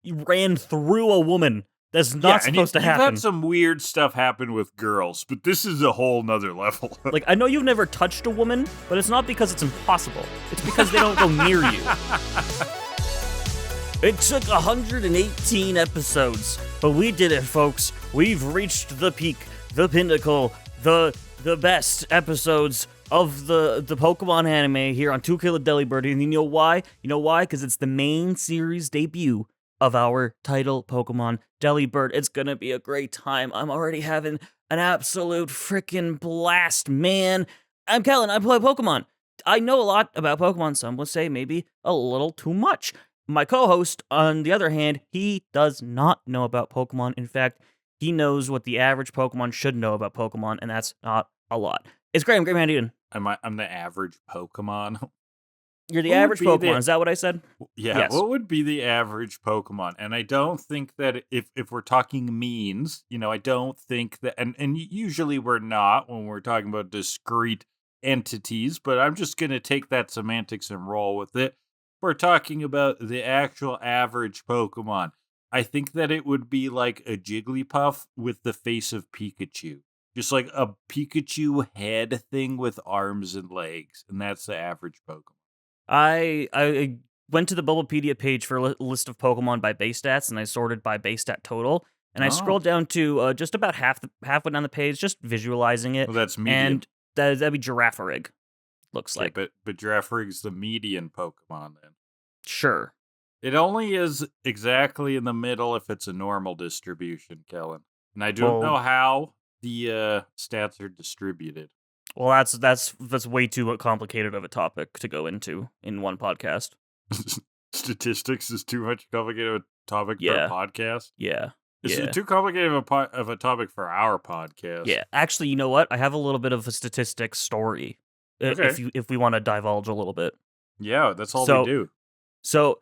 ran through a woman. That's not supposed to happen. You've had some weird stuff happen with girls, but this is a whole nother level. Like, I know you've never touched a woman, but it's not because it's impossible. It's because they don't go near you. It took 118 episodes, but we did it, folks. We've reached the peak, the pinnacle, the best episodes of the Pokemon anime here on Kill A Delibird. And you know why? Because it's the main series debut of our title Pokemon Delibird. It's gonna be a great time. I'm already having an absolute freaking blast, man. I'm Kellan. I play Pokemon. I know a lot about Pokemon. Some would say maybe a little too much. My co-host, on the other hand, he does not know about Pokemon. In fact, he knows what the average Pokemon should know about Pokemon, and that's not a lot. It's Graham. Graham, how you doing? I'm the average Pokemon. You're the average Pokemon. Is that what I said? Yeah. Yes. What would be the average Pokemon? And I don't think that if we're talking means, I don't think that, and usually we're not when we're talking about discrete entities, but I'm just going to take that semantics and roll with it. We're talking about the actual average Pokemon. I think that it would be like a Jigglypuff with the face of Pikachu. Just like a Pikachu head thing with arms and legs. And that's the average Pokemon. I went to the Bulbapedia page for a list of Pokemon by base stats, and I sorted by base stat total. And I scrolled down to just about halfway down the page, just visualizing it. Well, that's medium. And that'd be Girafarig. Looks like. But Girafarig's the median Pokemon then. Sure. It only is exactly in the middle if it's a normal distribution, Kellan. And I don't know how the stats are distributed. Well, that's way too complicated of a topic to go into in one podcast. Statistics is too much complicated of a topic for a podcast? Yeah. It's too complicated of a topic for our podcast. Yeah. Actually, you know what? I have a little bit of a statistics story. Okay. If we want to divulge a little bit. Yeah, that's all we do. So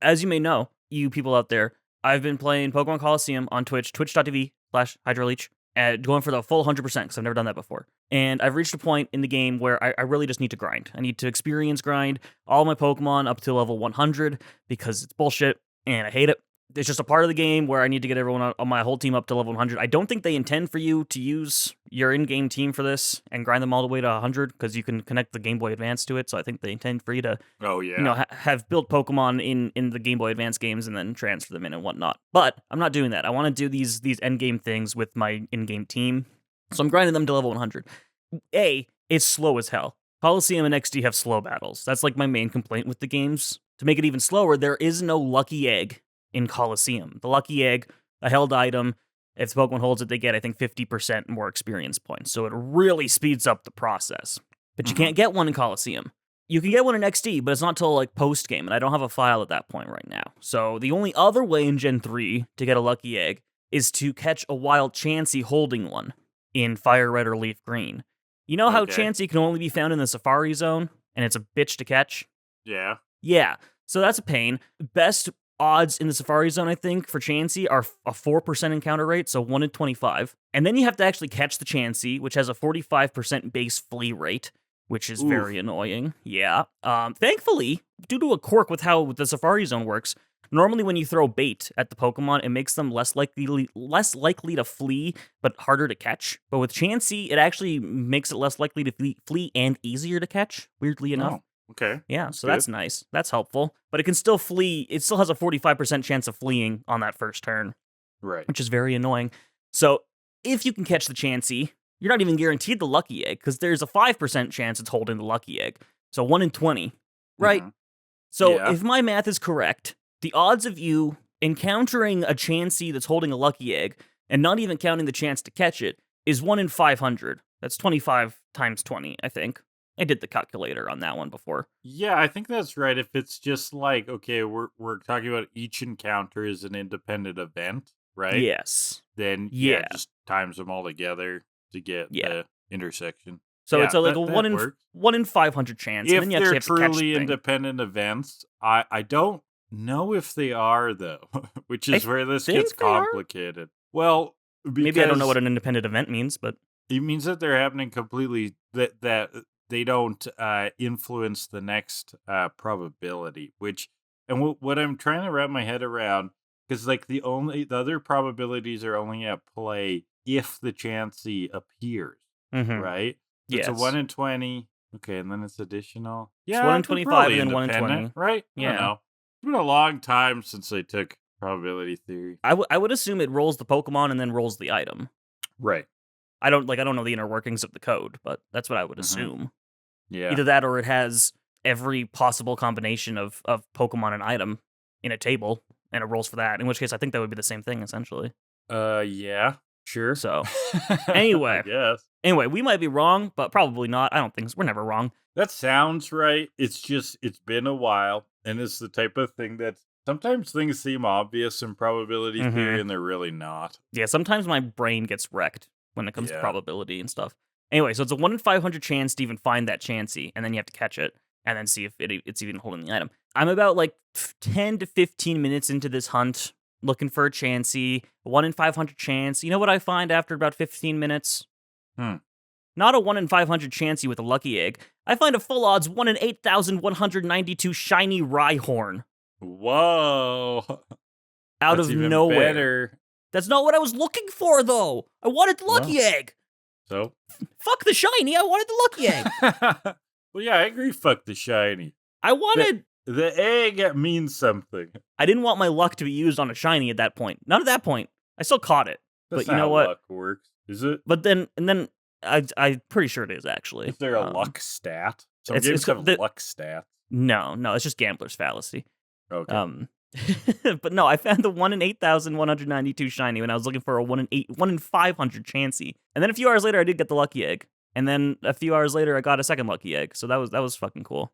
as you may know, you people out there, I've been playing Pokemon Coliseum on Twitch, twitch.tv/HydroLeech, and going for the full 100% because I've never done that before. And I've reached a point in the game where I really just need to grind. I need to experience grind all my Pokemon up to level 100 because it's bullshit and I hate it. It's just a part of the game where I need to get everyone on my whole team up to level 100. I don't think they intend for you to use your in-game team for this and grind them all the way to 100 because you can connect the Game Boy Advance to it. So I think they intend for you to, have built Pokemon in the Game Boy Advance games and then transfer them in and whatnot. But I'm not doing that. I want to do these end-game things with my in-game team. So I'm grinding them to level 100. It's slow as hell. Coliseum and XD have slow battles. That's like my main complaint with the games. To make it even slower, there is no lucky egg in Coliseum. The lucky egg, a held item, if the Pokemon holds it, they get, I think, 50% more experience points. So it really speeds up the process. But you can't get one in Coliseum. You can get one in XD, but it's not till like post-game, and I don't have a file at that point right now. So the only other way in Gen 3 to get a lucky egg is to catch a wild Chansey holding one in Fire Red or Leaf Green. You know how Chansey can only be found in the Safari Zone, and it's a bitch to catch? Yeah. Yeah, so that's a pain. Best odds in the Safari Zone, I think, for Chansey are a 4% encounter rate, so 1 in 25. And then you have to actually catch the Chansey, which has a 45% base flee rate, which is very annoying. Yeah. Thankfully, due to a quirk with how the Safari Zone works, normally when you throw bait at the Pokemon, it makes them less likely to flee, but harder to catch. But with Chansey, it actually makes it less likely to flee and easier to catch, weirdly enough. Okay. Yeah, so that's nice. That's helpful. But it can still flee. It still has a 45% chance of fleeing on that first turn. Right. Which is very annoying. So if you can catch the Chansey, you're not even guaranteed the lucky egg, because there's a 5% chance it's holding the lucky egg. So 1 in 20. Right? So if my math is correct, the odds of you encountering a Chansey that's holding a lucky egg, and not even counting the chance to catch it, is 1 in 500. That's 25 times 20, I think. I did the calculator on that one before. Yeah, I think that's right. If it's just like, okay, we're talking about each encounter is an independent event, right? Yes. Then just times them all together to get the intersection. So it's like a 1 in 500 chance. If and then you they're have to catch truly independent events, I don't know if they are though, which is where this gets complicated. Well, because maybe I don't know what an independent event means, but it means that they're happening completely that they don't influence the next probability, which And what I'm trying to wrap my head around, because like the other probabilities are only at play if the Chansey appears, Mm-hmm. right? So it's a Yes. 1 in 20. Okay, and then it's additional. It's Yeah, 1 in they're 25 probably and then 1 in 20. independent, right? I don't Yeah. know. It's been a long time since I took probability theory. I would assume it rolls the Pokemon and then rolls the item. Right. I don't know the inner workings of the code, but that's what I would assume. Yeah. Either that or it has every possible combination of Pokemon and item in a table, and it rolls for that. In which case, I think that would be the same thing essentially. Yeah, sure. So, anyway. I guess. Anyway, we might be wrong, but probably not. I don't think so. We're never wrong. That sounds right. It's just, it's been a while, and it's the type of thing that sometimes things seem obvious in probability theory, and they're really not. Yeah, sometimes my brain gets wrecked when it comes to probability and stuff. Anyway, so it's a 1 in 500 chance to even find that Chansey, and then you have to catch it, and then see if it's even holding the item. I'm about like 10 to 15 minutes into this hunt, looking for a Chansey, 1 in 500 chance. You know what I find after about 15 minutes? Not a 1 in 500 Chansey with a lucky egg. I find a full odds 1 in 8,192 shiny Rhyhorn. Whoa. Out of nowhere. Better. That's not what I was looking for, though. I wanted the lucky egg. So? Fuck the shiny. I wanted the lucky egg. Well, yeah, I agree. Fuck the shiny. I wanted... The egg means something. I didn't want my luck to be used on a shiny at that point. Not at that point. I still caught it. That's but you know what? Luck works, is it? But then I'm pretty sure it is, actually. Is there a luck stat? Some games have luck stats. No, it's just gambler's fallacy. Okay. But no, I found the 1 in 8,192 shiny when I was looking for a 1 in 500 Chansey. And then a few hours later, I did get the lucky egg. And then a few hours later, I got a second lucky egg. So that was fucking cool.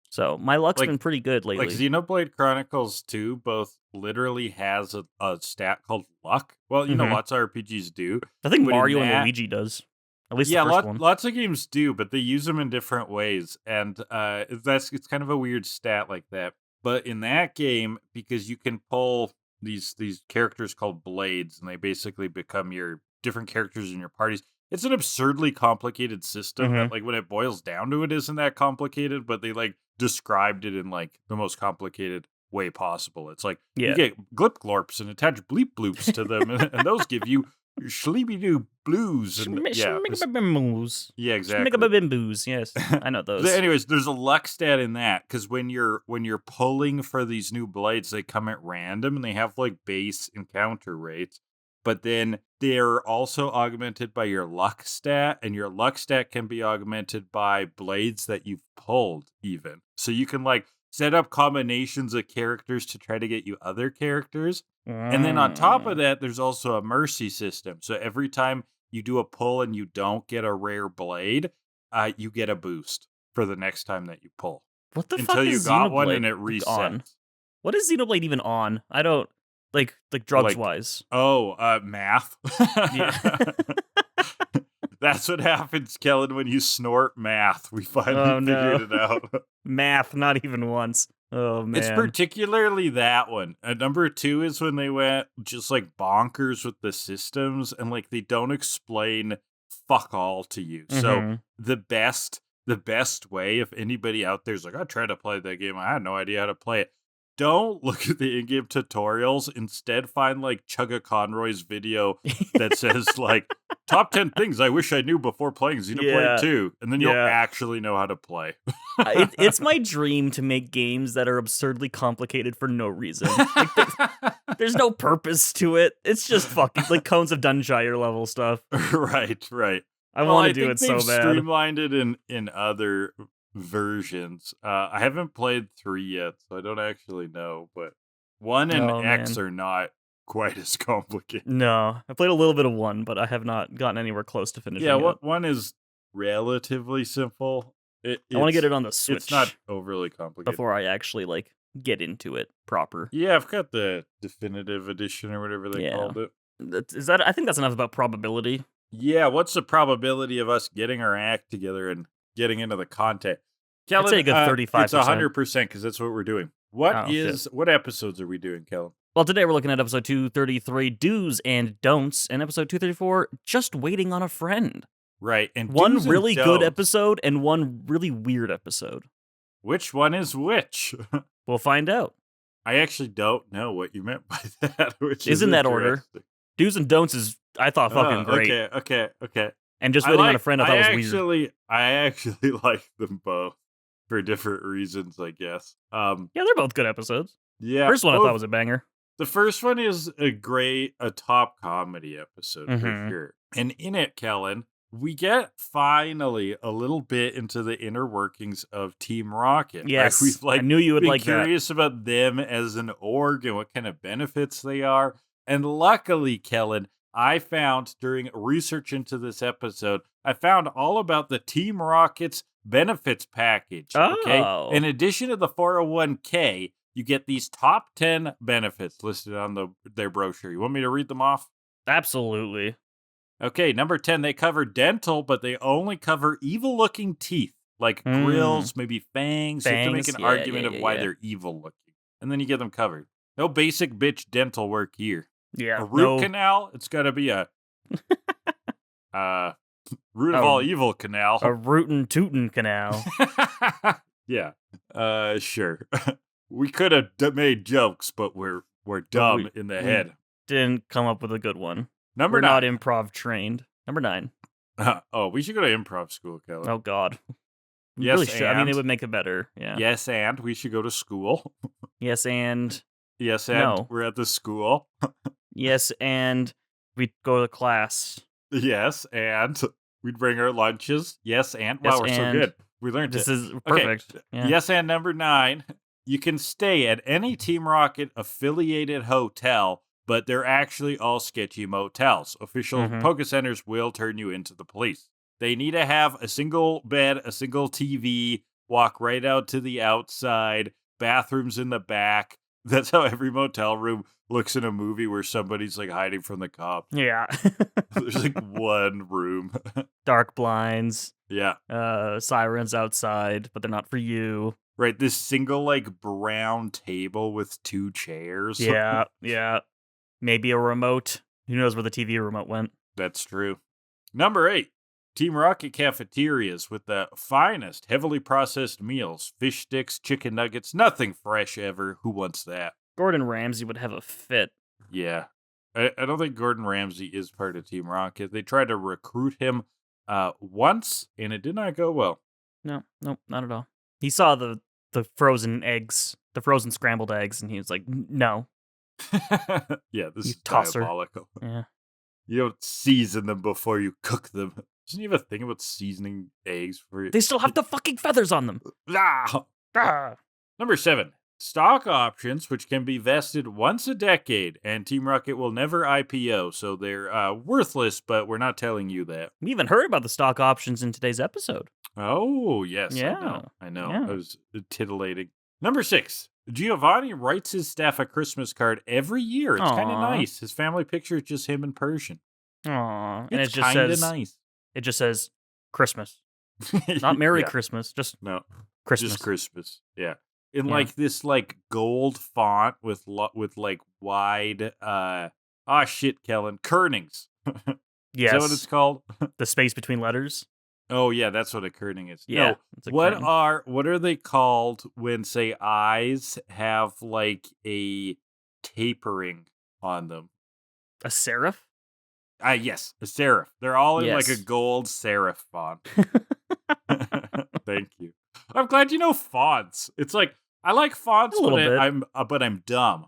So my luck's been pretty good lately. Like Xenoblade Chronicles 2 both literally has a stat called luck. Well, you know, lots of RPGs do. I think Mario and Luigi does. At least the first one. Lots of games do, but they use them in different ways. And it's kind of a weird stat like that. But in that game, because you can pull these characters called blades, and they basically become your different characters in your parties. It's an absurdly complicated system that, like, when it boils down to it, isn't that complicated, but they, like, described it in, like, the most complicated way possible. It's like, you get glip glorps and attach bleep bloops to them, and those give you Schleeby-doo blues. And, yeah, exactly. Booze. Yes, I know those. Anyways, there's a luck stat in that, because when you're pulling for these new blades, they come at random, and they have, like, base encounter rates. But then they're also augmented by your luck stat, and your luck stat can be augmented by blades that you've pulled, even. So you can, like, set up combinations of characters to try to get you other characters. And then on top of that, there's also a mercy system. So every time you do a pull and you don't get a rare blade, you get a boost for the next time that you pull. What the fuck until you is got Xenoblade one and it resets. on? What is Xenoblade even on? I don't like drugs wise. Math. Yeah. That's what happens, Kellan, when you snort math. We finally figured it out. Math, not even once. Oh, man. It's particularly that one. Number 2 is when they went just, like, bonkers with the systems, and, like, they don't explain fuck all to you. So the best way, if anybody out there's like, I tried to play that game, I had no idea how to play it. Don't look at the in-game tutorials. Instead, find, like, Chugga Conroy's video that says, like, top 10 things I wish I knew before playing Xenoblade 2. And then you'll actually know how to play. It's my dream to make games that are absurdly complicated for no reason. Like, there's no purpose to it. It's just fucking, like, Cones of Dunshire level stuff. Right. I want to do it so bad. Streamlined it in other versions. I haven't played 3 yet, so I don't actually know, but 1 and X are not quite as complicated. No, I played a little bit of 1, but I have not gotten anywhere close to finishing it. 1 is relatively simple. I want to get it on the Switch. It's not overly complicated. Before I actually, like, get into it proper. Yeah, I've got the definitive edition or whatever they called it. I think that's enough about probability. Yeah, what's the probability of us getting our act together and getting into the content? Kellan, I'd say a good 35%. It's 100% because that's what we're doing. What episodes are we doing, Kellan? Well, today we're looking at episode 233, Do's and Don'ts, and episode 234, Just Waiting on a Friend. Right, and one really good episode and one really weird episode. Which one is which? We'll find out. I actually don't know what you meant by that, which Is is in that order. interesting. Do's and don'ts is, I thought, fucking great. Okay. And just waiting on a friend, I thought was weird. I actually like them both for different reasons, I guess. Yeah, they're both good episodes. Yeah. First one I thought was a banger. The first one is a top comedy episode for sure. And in it, Kellan, we get finally a little bit into the inner workings of Team Rocket. Yes, right? I knew you would been like that. curious about them as an org and what kind of benefits they are. And luckily, Kellan, I found during research into this episode, I found all about the Team Rocket's benefits package. Okay. Oh. In addition to the 401k, you get these top 10 benefits listed on their brochure. You want me to read them off? Absolutely. Okay, number 10, they cover dental, but they only cover evil-looking teeth, like grills, maybe fangs. You have to make an argument of why they're evil-looking. And then you get them covered. No basic bitch dental work here. Yeah. A root canal, it's got to be a root of all evil canal. A rootin' tootin' canal. Yeah. Sure. We could have made jokes, but we're dumb in the head. Didn't come up with a good one. We're 9. Not improv trained. Number 9. We should go to improv school, Kellan. Oh, God. Yes, really should. I mean, it would make it better. Yeah. Yes, and we should go to school. Yes, and. Yes, and no. We're at the school. Yes, and we go to class. Yes, and we'd bring our lunches. Yes, and yes, wow, we're so good. We learned this it. Is perfect. Okay. Yeah. Yes, and number 9. You can stay at any Team Rocket affiliated hotel, but they're actually all sketchy motels. Official Poke Centers will turn you into the police. They need to have a single bed, a single TV, walk right out to the outside, bathrooms in the back. That's how every motel room looks in a movie where somebody's like hiding from the cops. Yeah. There's like one room. Dark blinds. Yeah. Sirens outside, but they're not for you. Right, this single like brown table with 2 chairs. Yeah, yeah. Maybe a remote. Who knows where the TV remote went? That's true. Number 8. Team Rocket cafeterias with the finest heavily processed meals. Fish sticks, chicken nuggets, nothing fresh ever. Who wants that? Gordon Ramsay would have a fit. Yeah. I don't think Gordon Ramsay is part of Team Rocket. They tried to recruit him once, and it did not go well. No, not at all. He saw the frozen eggs, the frozen scrambled eggs, and he was like, no. Yeah, this is tosser. diabolical. Yeah. You don't season them before you cook them. Doesn't he have a thing about seasoning eggs for you? They still have the fucking feathers on them. Number 7. Stock options, which can be vested once a decade, and Team Rocket will never IPO, so they're worthless, but we're not telling you that. We even heard about the stock options in today's episode. Oh, yes, yeah. I know. Yeah. I was titillating. Number 6. Giovanni writes his staff a Christmas card every year. It's kind of nice. His family picture is just him in Persian. Aww. And it just says, nice. It just says Christmas. Not Merry Christmas, just Christmas. Just Christmas. Yeah. In like this like gold font with like wide shit, Kellan, kernings. Yes. Is that what it's called? The space between letters. Oh yeah, that's what a kerning is. Yeah. No, what are they called when say eyes have like a tapering on them? A serif? Yes, a serif. They're all in like a gold serif font. Thank you. I'm glad you know fonts. It's like I like fonts, but I'm dumb,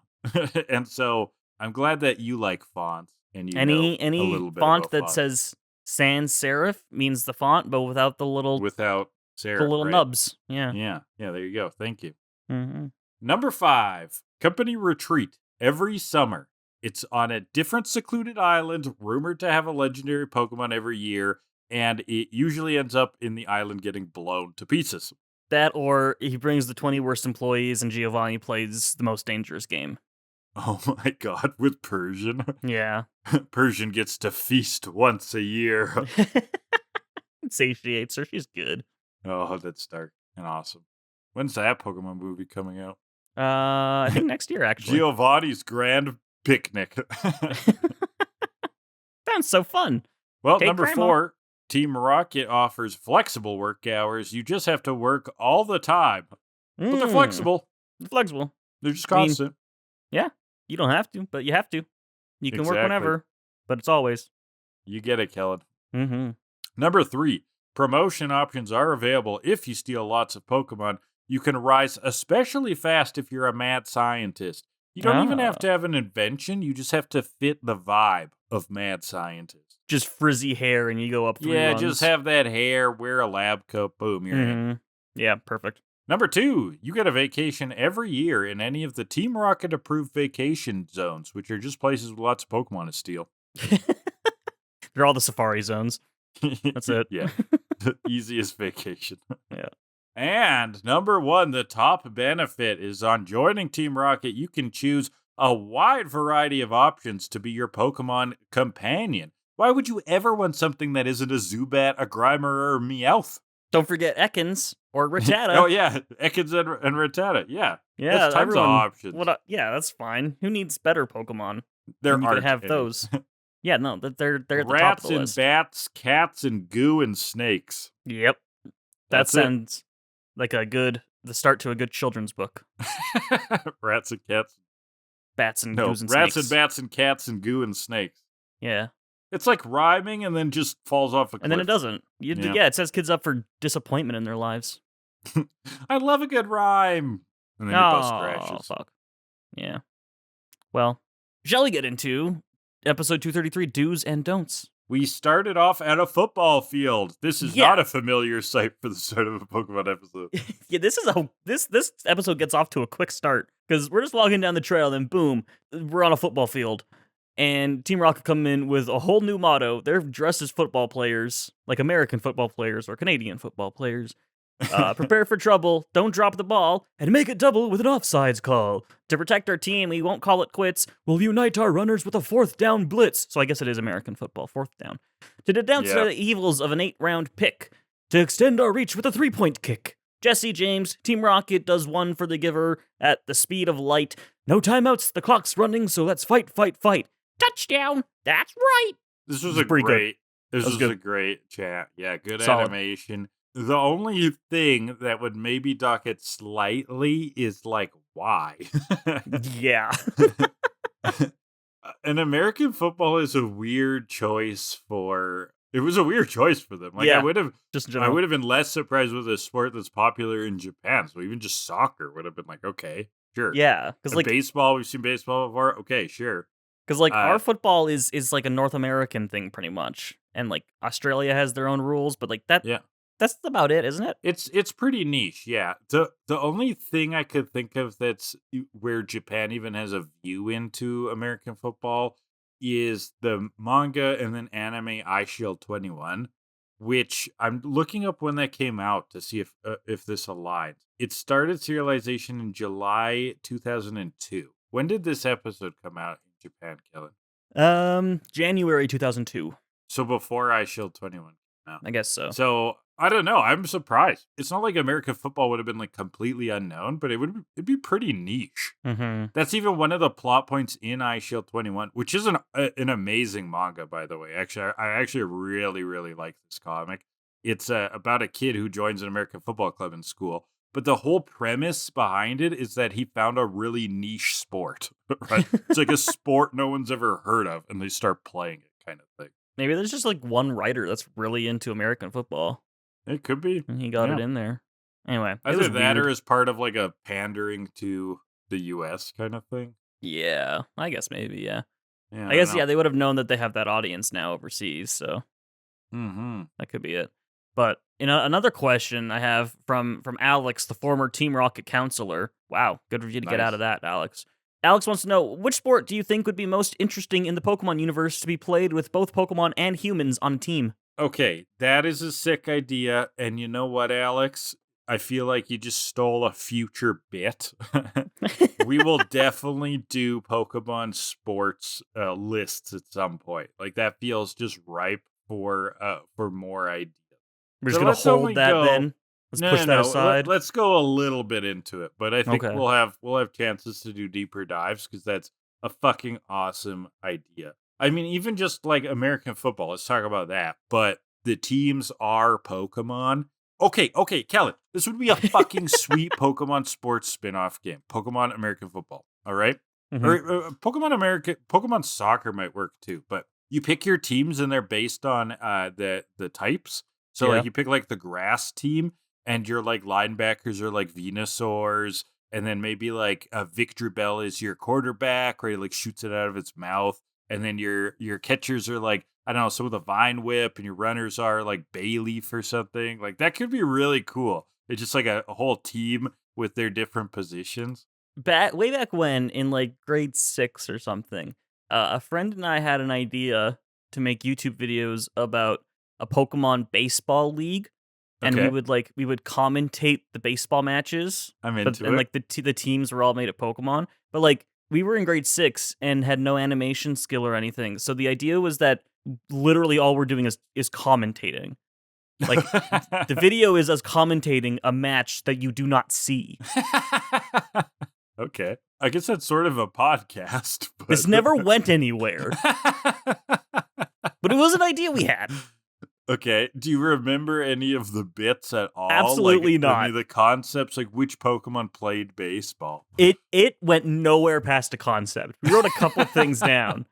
and so I'm glad that you like fonts and you know a little bit font about that fonts. says sans serif means the font, but without the little serif, the little nubs. Yeah. Yeah. There you go. Thank you. Mm-hmm. Number 5, company retreat every summer. It's on a different secluded island, rumored to have a legendary Pokemon every year, and it usually ends up in the island getting blown to pieces. That, or he brings the 20 worst employees and Giovanni plays the most dangerous game. Oh my god, with Persian? Yeah. Persian gets to feast once a year. It satiates her. She's good. Oh, that's dark and awesome. When's that Pokemon movie coming out? I think next year, actually. Giovanni's Grand Picnic. Sounds so fun. Well, Take number Grandma. 4, Team Rocket offers flexible work hours. You just have to work all the time. But they're flexible. Flexible. They're just I mean, constant. Yeah, you don't have to, but you have to. You can work Exactly. whenever, but it's always. You get it, Kellan. Mm-hmm. Number 3, promotion options are available if you steal lots of Pokemon. You can rise especially fast if you're a mad scientist. You don't even have to have an invention, you just have to fit the vibe of mad scientist. Just frizzy hair and you go up 3 Yeah, runs. just have that hair, wear a lab coat, boom, you're in. Yeah, perfect. Number 2, you get a vacation every year in any of the Team Rocket approved vacation zones, which are just places with lots of Pokemon to steal. They're all the safari zones. That's it. Yeah. The easiest vacation. Yeah. And number 1, the top benefit is on joining Team Rocket, you can choose a wide variety of options to be your Pokemon companion. Why would you ever want something that isn't a Zubat, a Grimer, or a Meowth? Don't forget Ekans or Rattata. Oh, yeah. Ekans and Rattata. Yeah. Yeah, that's tons of options. Yeah, that's fine. Who needs better Pokemon? There You are can have those. Yeah, no, they're at the top rats of the and list. bats, cats and goo and snakes. Yep. That That's it. sounds like the start to a good children's book. Rats and cats. Bats and No, goos and rats snakes. and bats and cats and goo and snakes. Yeah. It's like rhyming and then just falls off a cliff. And then it doesn't. Yeah. It sets kids up for disappointment in their lives. I love a good rhyme. And then your bus crashes. Fuck. Yeah. Well, shall we get into episode 233, Do's and Don'ts? We started off at a football field. This is not a familiar sight for the start of a Pokemon episode. Yeah, this episode gets off to a quick start because we're just walking down the trail, then boom, we're on a football field. And Team Rocket come in with a whole new motto. They're dressed as football players, like American football players or Canadian football players. Prepare for trouble, don't drop the ball, and make it double with an offsides call. To protect our team, we won't call it quits. We'll unite our runners with a 4th down blitz. So I guess it is American football, 4th down. To denounce the evils of an 8-round pick. To extend our reach with a 3-point kick. Jesse James, Team Rocket does one for the giver at the speed of light. No timeouts, the clock's running, so let's fight. Touchdown! That's right! This was a great. This was a great chat. Yeah, good animation. The only thing that would maybe dock it slightly is like, why? Yeah. An American football is a weird choice for. It was a weird choice for them. Like I would have been less surprised with a sport that's popular in Japan. So even just soccer would have been like, okay, sure. Yeah, because like baseball, we've seen baseball before. Okay, sure. Because like our football is like a North American thing pretty much, and like Australia has their own rules, but like that. Yeah. That's about it, isn't it? It's pretty niche, yeah. The only thing I could think of that's where Japan even has a view into American football is the manga and then anime iShield 21, which I'm looking up when that came out to see if this aligns. It started serialization in July 2002. When did this episode come out in Japan, Kellan? January 2002. So before iShield 21 came out. I guess so. So I don't know. I'm surprised. It's not like American football would have been like completely unknown, but it'd be pretty niche. Mm-hmm. That's even one of the plot points in iShield 21, which is an amazing manga, by the way. Actually, I actually really, really like this comic. It's about a kid who joins an American football club in school. But the whole premise behind it is that he found a really niche sport, right? It's like a sport no one's ever heard of, and they start playing it kind of thing. Maybe there's just like one writer that's really into American football. It could be. And he got it in there. Anyway. Either that or as part of like a pandering to the US kind of thing. Yeah. I guess maybe, yeah. Yeah, I guess, they would have known that they have that audience now overseas, so that could be it. But, another question I have from Alex, the former Team Rocket counselor. Wow, good for you to get out of that, Alex. Alex wants to know, which sport do you think would be most interesting in the Pokemon universe to be played with both Pokemon and humans on a team? Okay, that is a sick idea. And you know what, Alex? I feel like you just stole a future bit. We will definitely do Pokemon sports lists at some point. Like that feels just ripe for more ideas. We're just going to hold that then? Let's push that aside. Let's go a little bit into it, but I think we'll have chances to do deeper dives because that's a fucking awesome idea. I mean, even just like American football, let's talk about that. But the teams are Pokemon, Okay, Kellan, this would be a fucking sweet Pokemon sports spin-off game. Pokemon American Football, all right? Or Pokemon Soccer might work too, but you pick your teams and they're based on the types. So Yeah. like you pick like the grass team and your like linebackers are like Venusaurs, and then maybe like Victor Bell is your quarterback, or he like shoots it out of its mouth, and then your catchers are like, I don't know, some of the Vine Whip, and your runners are like Bayleaf or something. Like that could be really cool. It's just like a whole team with their different positions. Way back when, in like grade 6 or something, a friend and I had an idea to make YouTube videos about a Pokemon baseball league, and Okay. we would commentate the baseball matches. I'm into and it. like the teams were all made of Pokemon, but like we were in grade 6 and had no animation skill or anything. So the idea was that literally all we're doing is commentating. Like the video is us commentating a match that you do not see. Okay. I guess that's sort of a podcast. But... This never went anywhere. But it was an idea we had. Okay. Do you remember any of the bits at all? Absolutely like, not. Any of the concepts, like which Pokemon played baseball? It went nowhere past a concept. We wrote a couple things down,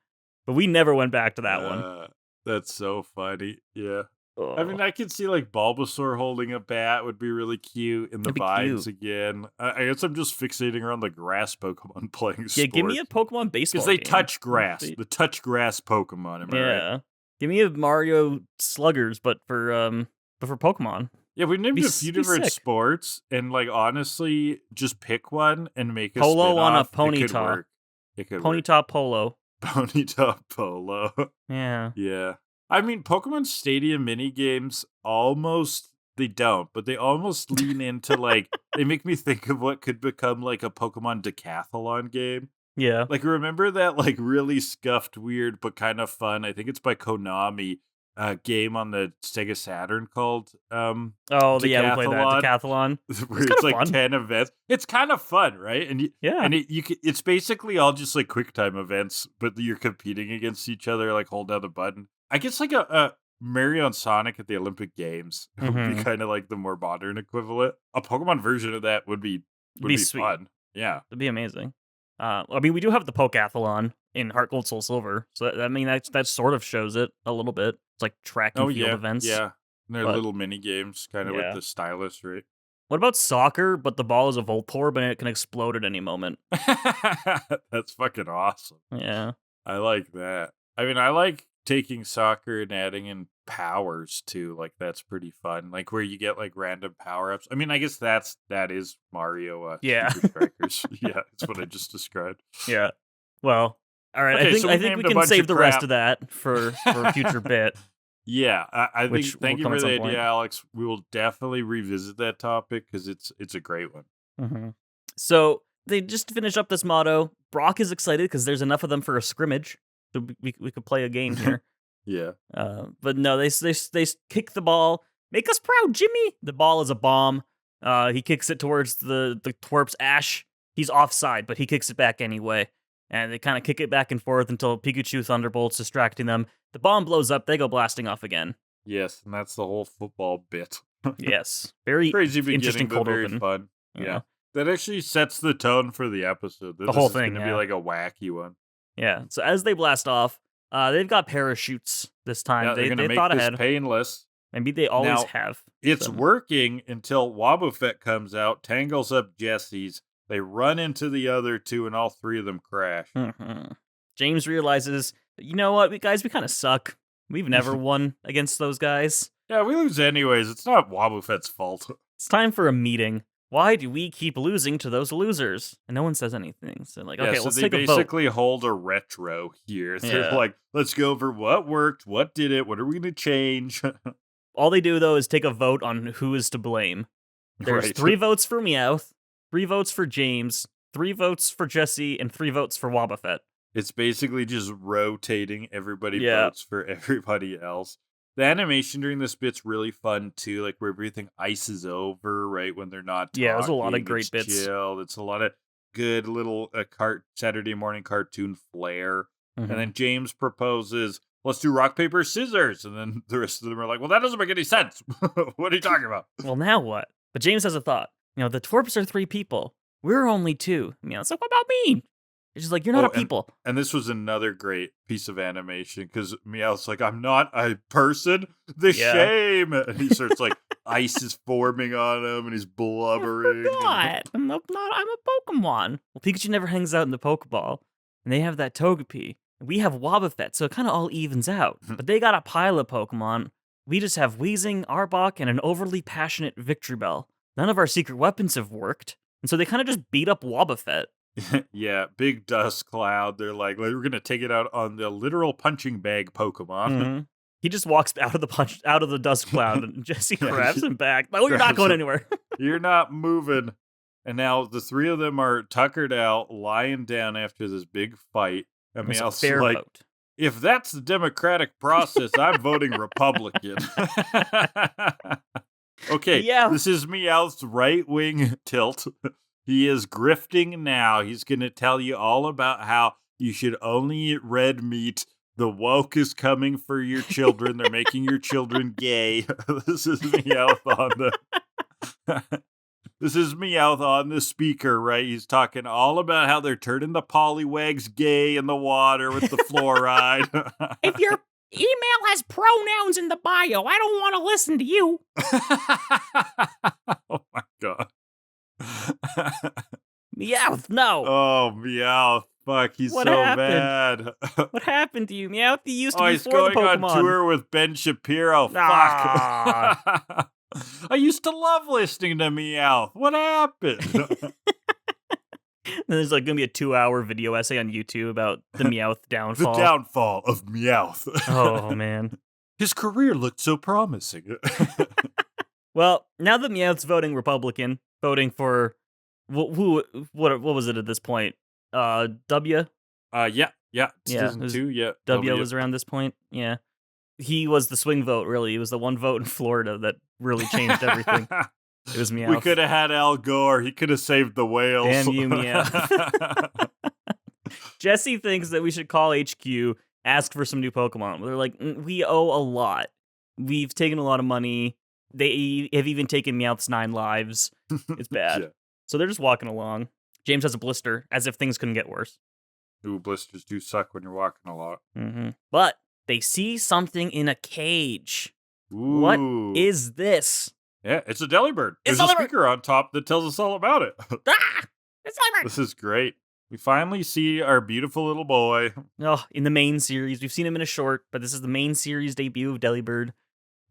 but we never went back to that one. That's so funny. Yeah. Oh. I mean, I could see like Bulbasaur holding a bat would be really cute in the vines again. I guess I'm just fixating around the grass Pokemon playing sports. Yeah, give me a Pokemon baseball because they game. touch grass. The touch grass Pokemon. Am I right? Give me a Mario Sluggers, but for Pokemon. Yeah, we named a few different sports, and like honestly, just pick one and make a polo on a Ponyta. It could work. Ponyta polo. Ponyta polo. Yeah. Yeah. I mean, Pokemon Stadium mini games they don't, but they almost lean into like, they make me think of what could become like a Pokemon decathlon game. Yeah. Like, remember that like really scuffed, weird, but kind of fun, I think it's by Konami, game on the Sega Saturn called yeah, we played that Decathlon. Where it's like fun. 10 events. It's kind of fun, right? And it's basically all just like QuickTime events, but you're competing against each other, like hold down the button. I guess like a Mario and Sonic at the Olympic Games would be kind of like the more modern equivalent. A Pokemon version of that would be fun. Yeah, it'd be amazing. I mean, we do have the Pokathlon in Heart Gold Soul Silver, so I mean that sort of shows it a little bit. It's like track and field events. Yeah, and they're little mini games, kind of with the stylus, right? What about soccer? But the ball is a Voltorb and it can explode at any moment. That's fucking awesome. Yeah, I like that. I mean, I like taking soccer and adding in powers too. Like that's pretty fun. Like where you get like random power ups. I mean, I guess that is Mario. Super Strikers. Yeah, that's what I just described. Yeah. Well, all right. Okay, I think we can save the rest of that for a future bit. Yeah, I think. Thank you for the idea, Alex. We will definitely revisit that topic because it's a great one. Mm-hmm. So they just finish up this motto. Brock is excited because there's enough of them for a scrimmage. So we could play a game here. Yeah. But no, they kick the ball. Make us proud, Jimmy. The ball is a bomb. He kicks it towards the twerp's Ash. He's offside, but he kicks it back anyway. And they kind of kick it back and forth until Pikachu Thunderbolt's distracting them. The bomb blows up. They go blasting off again. Yes, and that's the whole football bit. Yes. Very crazy beginning, interesting cold very open. Fun. Yeah. That actually sets the tone for the episode. The whole thing, is going to be like a wacky one. Yeah. So as they blast off, they've got parachutes this time. Yeah, they're going to make thought this ahead. painless. Maybe they always have. It's working until Wobbuffet comes out, tangles up Jesse's. They run into the other two, and all three of them crash. Mm-hmm. James realizes, you know what, guys, we kind of suck. We've never won against those guys. Yeah, we lose anyways. It's not Wobbuffet's fault. It's time for a meeting. Why do we keep losing to those losers? And no one says anything. So like, okay, let's take a vote. They basically hold a retro here. They're like, let's go over what worked, what did it, what are we going to change? All they do, though, is take a vote on who is to blame. There's 3 votes for Meowth, 3 votes for James, 3 votes for Jesse, and 3 votes for Wobbuffet. It's basically just rotating. Everybody votes for everybody else. The animation during this bit's really fun, too, like where everything ices over, right, when they're not talking. Yeah, there's a lot of great bits. Chill. It's a lot of good little Saturday morning cartoon flair. Mm-hmm. And then James proposes, let's do rock, paper, scissors. And then the rest of them are like, well, that doesn't make any sense. What are you talking about? Well, now what? But James has a thought. The twerps are 3 people. We're only 2. It's like, what about me? It's just like, you're not a people. And this was another great piece of animation because Meowth's like, I'm not a person. The shame. And he starts like, ice is forming on him and he's blubbering. I forgot. I'm a Pokemon. Well, Pikachu never hangs out in the Pokeball. And they have that Togepi. We have Wobbuffet, so it kind of all evens out. But they got a pile of Pokemon. We just have Weezing, Arbok, and an overly passionate Victreebel. None of our secret weapons have worked. And so they kind of just beat up Wobbuffet. Yeah, big dust cloud. They're like, we're going to take it out on the literal punching bag Pokemon. Mm-hmm. He just walks out of the dust cloud, and Jesse grabs him back. Like, you're not going anywhere. You're not moving. And now the 3 of them are tuckered out, lying down after this big fight. And Meowth's like, vote. If that's the democratic process, I'm voting Republican. Okay, This is Meowth's right-wing tilt. He is grifting now. He's going to tell you all about how you should only eat red meat. The woke is coming for your children. They're making your children gay. This is Meowth on the speaker, right? He's talking all about how they're turning the Poliwags gay in the water with the fluoride. If your email has pronouns in the bio, I don't want to listen to you. Oh my God. Meowth, no. Oh, Meowth. Fuck, he's what so happened? bad. What happened to you, Meowth? You used to be he's going on tour with Ben Shapiro. Fuck. I used to love listening to Meowth. What happened? There's like going to be a 2-hour video essay on YouTube about the Meowth downfall. The downfall of Meowth. Oh, man. His career looked so promising. Well, now that Meowth's voting Republican, voting for what was it at this point? W? Yeah. 2002, yeah. W was around this point, yeah. He was the swing vote, really. He was the one vote in Florida that really changed everything. It was Meowth. We could have had Al Gore. He could have saved the whales. Damn you, Meowth. Jesse thinks that we should call HQ, ask for some new Pokemon. They're like, we owe a lot. We've taken a lot of money. They have even taken Meowth's 9 lives. It's bad. Yeah. So they're just walking along. James has a blister, as if things couldn't get worse. Ooh, blisters do suck when you're walking a lot. Mm-hmm. But they see something in a cage. Ooh. What is this? Yeah, it's a Delibird. There's a speaker on top that tells us all about it. It's Delibird! This is great. We finally see our beautiful little boy. Oh, in the main series. We've seen him in a short, but this is the main series debut of Delibird,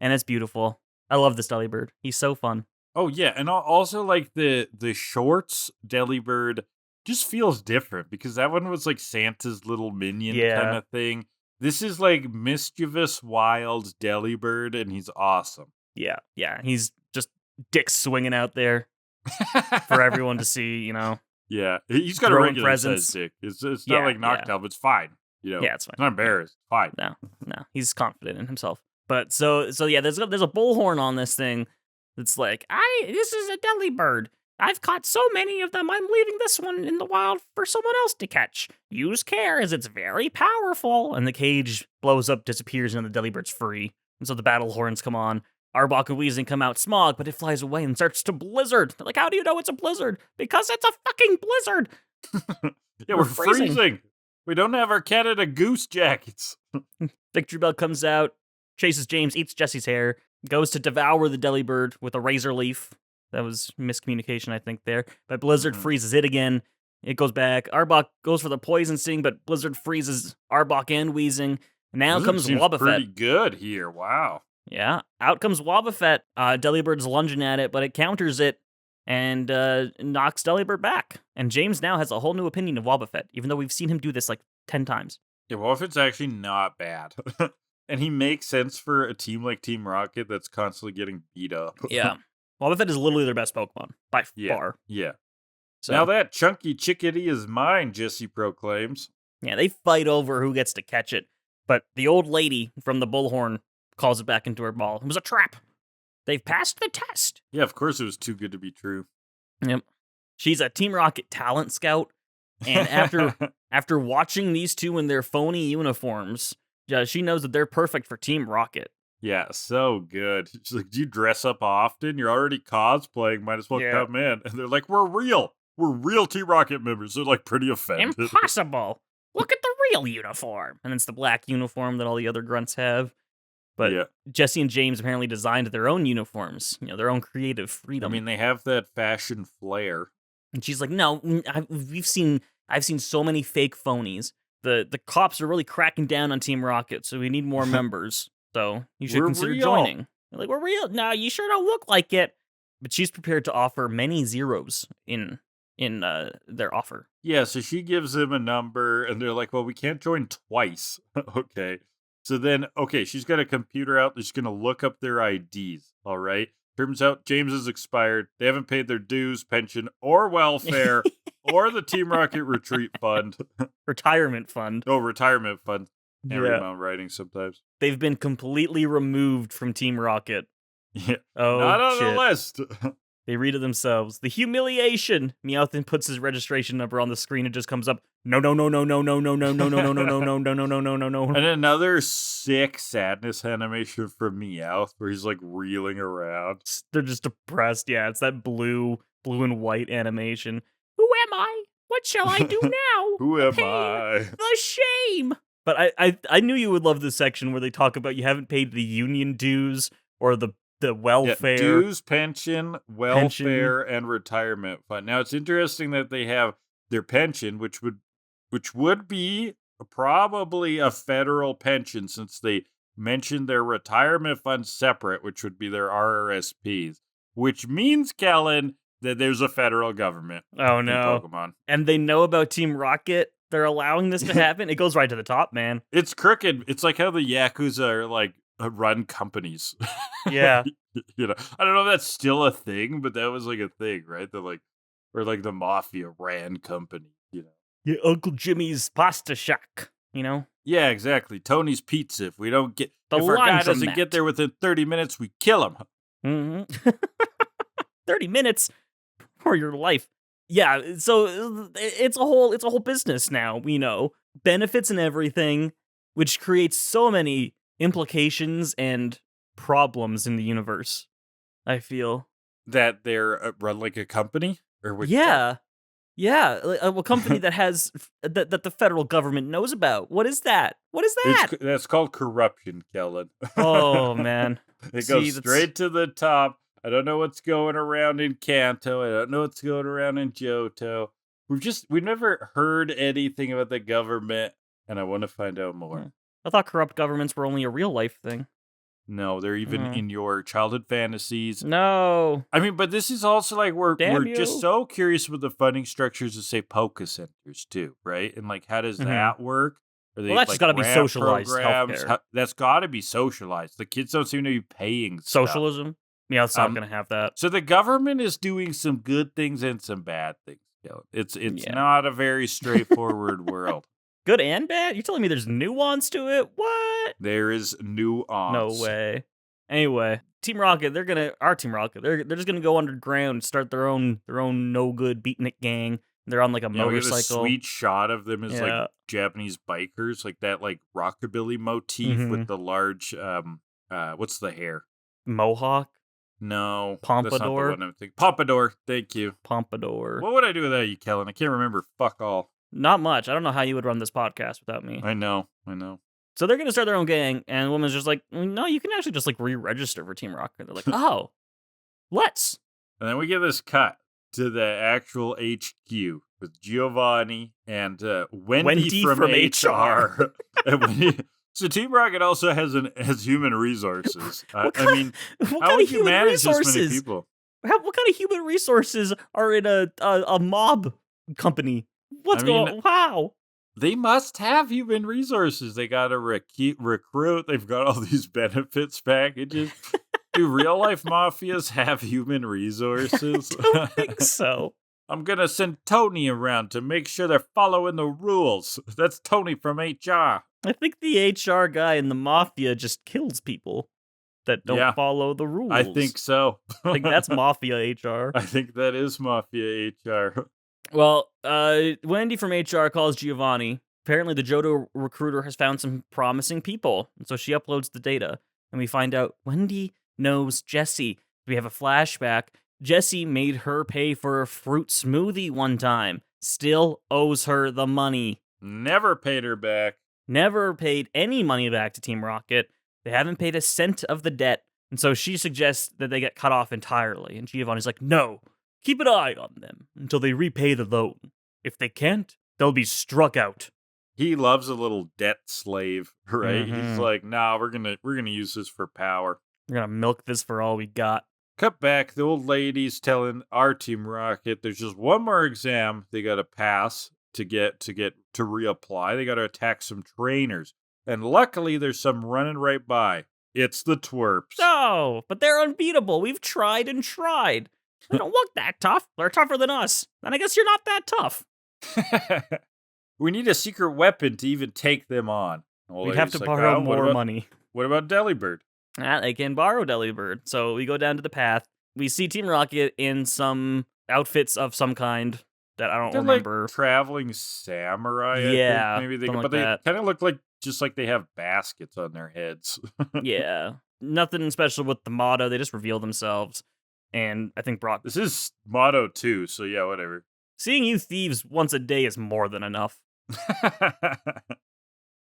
and it's beautiful. I love this Delibird. He's so fun. Oh, yeah, and also, like, the shorts Delibird just feels different, because that one was, like, Santa's little minion kind of thing. This is, like, mischievous, wild Delibird, and he's awesome. Yeah, he's just dick swinging out there for everyone to see, you know. Yeah, he's got a regular size dick. It's not like Noctowl, but it's fine. You know, yeah, it's fine. It's not embarrassed. It's fine. No, he's confident in himself. But so yeah, there's a bullhorn on this thing that's like, this is a Delibird. I've caught so many of them, I'm leaving this one in the wild for someone else to catch. Use care, as it's very powerful. And the cage blows up, disappears, and the Delibird's free. And so the battle horns come on. Arbok and Weezing come out smog, but it flies away and starts to blizzard. They're like, how do you know it's a blizzard? Because it's a fucking blizzard. Yeah, we're freezing. We don't have our Canada Goose jackets. Victreebel comes out, chases James, eats Jesse's hair, goes to devour the Delibird with a razor leaf. That was miscommunication, I think, there. But Blizzard freezes it again. It goes back. Arbok goes for the poison sting, but Blizzard freezes Arbok and Weezing. And now comes Wobbuffet. Pretty good here. Wow. Yeah. Out comes Wobbuffet. Delibird's lunging at it, but it counters it and knocks Delibird back. And James now has a whole new opinion of Wobbuffet, even though we've seen him do this like 10 times. Yeah, Wobbuffet's actually not bad. And he makes sense for a team like Team Rocket that's constantly getting beat up. Yeah. Wobbuffet is literally their best Pokemon, by far. Yeah. So, now that chunky chickadee is mine, Jesse proclaims. Yeah, they fight over who gets to catch it. But the old lady from the bullhorn calls it back into her ball. It was a trap. They've passed the test. Yeah, of course it was too good to be true. Yep. She's a Team Rocket talent scout. And after watching these two in their phony uniforms Yeah, she knows that they're perfect for Team Rocket. Yeah, so good. She's like, do you dress up often? You're already cosplaying. Might as well Yeah. come in. And they're like, we're real. We're real Team Rocket members. They're like pretty offended. Impossible! Look at the real uniform! And it's the black uniform that all the other grunts have. But Yeah. Jesse and James apparently designed their own uniforms, their own creative freedom. I mean, they have that fashion flair. And she's like, no, I've seen so many fake phonies. The cops are really cracking down on Team Rocket, so we need more members. So you should We're consider real. joining. They're like, we're real. No, you sure don't look like it. But she's prepared to offer many zeros in their offer. Yeah, so she gives him a number, and they're like, well, we can't join twice. Okay. So then, she's got a computer out. She's going to look up their IDs, all right? Turns out James is expired. They haven't paid their dues, pension, or welfare, or the Team Rocket Retreat Fund. Retirement fund. Oh, retirement fund. Can't read Yeah. my own writing sometimes. They've been completely removed from Team Rocket. Yeah. Oh, Not on shit. the list. They read it themselves. The humiliation. Meowth puts his registration number on the screen. It just comes up. No. And another sick sadness animation from Meowth where he's like reeling around. They're just depressed. Yeah, it's that blue and white animation. Who am I? What shall I do now? Who am Pain, I? the shame. But I knew you would love this section where they talk about you haven't paid the union dues or the welfare. Yeah, dues, pension, welfare, and retirement fund. Now it's interesting that they have their pension, which would be probably a federal pension since they mentioned their retirement fund separate, which would be their RRSPs, which means, Kellan, that there's a federal government. Oh in no. Pokemon. And they know about Team Rocket. They're allowing this to happen. It goes right to the top, man. It's crooked. It's like how the Yakuza are like run companies. Yeah. I don't know if that's still a thing, but that was like a thing, right? Or like the mafia ran company, Yeah, Uncle Jimmy's pasta shack, Yeah, exactly. Tony's Pizza. If we don't get, The if our guy laundromat. doesn't get there within 30 minutes, we kill him. Mm-hmm. 30 minutes for your life. Yeah, so it's a whole business now, benefits and everything, which creates so many implications and problems in the universe. I feel That they're run like a company, or which yeah, a company that has that the federal government knows about. What is that? What is that? That's called corruption, Kellan. Oh man, It goes straight to the top. I don't know what's going around in Kanto. I don't know what's going around in Johto. We've never heard anything about the government, and I want to find out more. I thought corrupt governments were only a real life thing. No, they're even in your childhood fantasies. No. I mean, but this is also like we're Damn just you. so curious with the funding structures of, say, Poke Centers too, right? And like, how does that work? Are they, Well, that's just gotta be grant socialized programs? healthcare. That's got to be socialized. The kids don't seem to be paying stuff. Socialism? Yeah, it's not gonna have that. So the government is doing some good things and some bad things. It's not a very straightforward world. Good and bad? You're telling me there's nuance to it? What? There is nuance. No way. Anyway, Team Rocket, our Team Rocket, they're just gonna go underground, start their own no good beatnik gang. They're on like a We get a motorcycle. sweet shot of them as like Japanese bikers, like that like rockabilly motif with the large what's the hair? Mohawk? No. Pompadour? That's not the one I'm thinking. Pompadour, thank you. Pompadour. What would I do without you, Kellan? I can't remember. Fuck all. Not much. I don't know how you would run this podcast without me. I know. So they're gonna start their own gang, and the woman's just like, no, you can actually just like re-register for Team Rocket. They're like, oh, let's. And then we get this cut to the actual HQ with Giovanni and Wendy from HR. And so Team Rocket also has human resources. I mean, how would you manage this many people? What kind of human resources are in a mob company? What's going on? Wow. They must have human resources. They got to recruit. They've got all these benefits packages. Do real life mafias have human resources? I don't think so. I'm going to send Tony around to make sure they're following the rules. That's Tony from HR. I think the HR guy in the mafia just kills people that don't follow the rules. I think so. I think that's mafia HR. I think that is mafia HR. Well, Wendy from HR calls Giovanni apparently the Johto recruiter has found some promising people. And so she uploads the data. And we find out Wendy knows Jessie. We have a flashback. Jessie made her pay for a fruit smoothie one time. Still owes her the money. Never paid her back. Never paid any money back to Team Rocket. They haven't paid a cent of the debt. And so she suggests that they get cut off entirely. And Giovanni's like, no, keep an eye on them until they repay the loan. If they can't, they'll be struck out. He loves a little debt slave, right? Mhm. He's like, nah, we're gonna use this for power. We're gonna milk this for all we got. Cut back, the old lady's telling our Team Rocket there's just one more exam they gotta pass to reapply. They gotta attack some trainers. And luckily there's some running right by. It's the twerps. Oh, but they're unbeatable. We've tried and tried. They don't look that tough. They're tougher than us. And I guess you're not that tough. We need a secret weapon to even take them on. We'd have to borrow more money. What about Delibird? They can borrow Delibird. So we go down to the path. We see Team Rocket in some outfits of some kind that I don't remember. Like traveling samurai. Yeah, I think. Maybe like they that. kind of look like just like they have baskets on their heads. Yeah, nothing special with the motto. They just reveal themselves. And I think Brock. This is motto 2, so yeah, whatever. Seeing you thieves once a day is more than enough.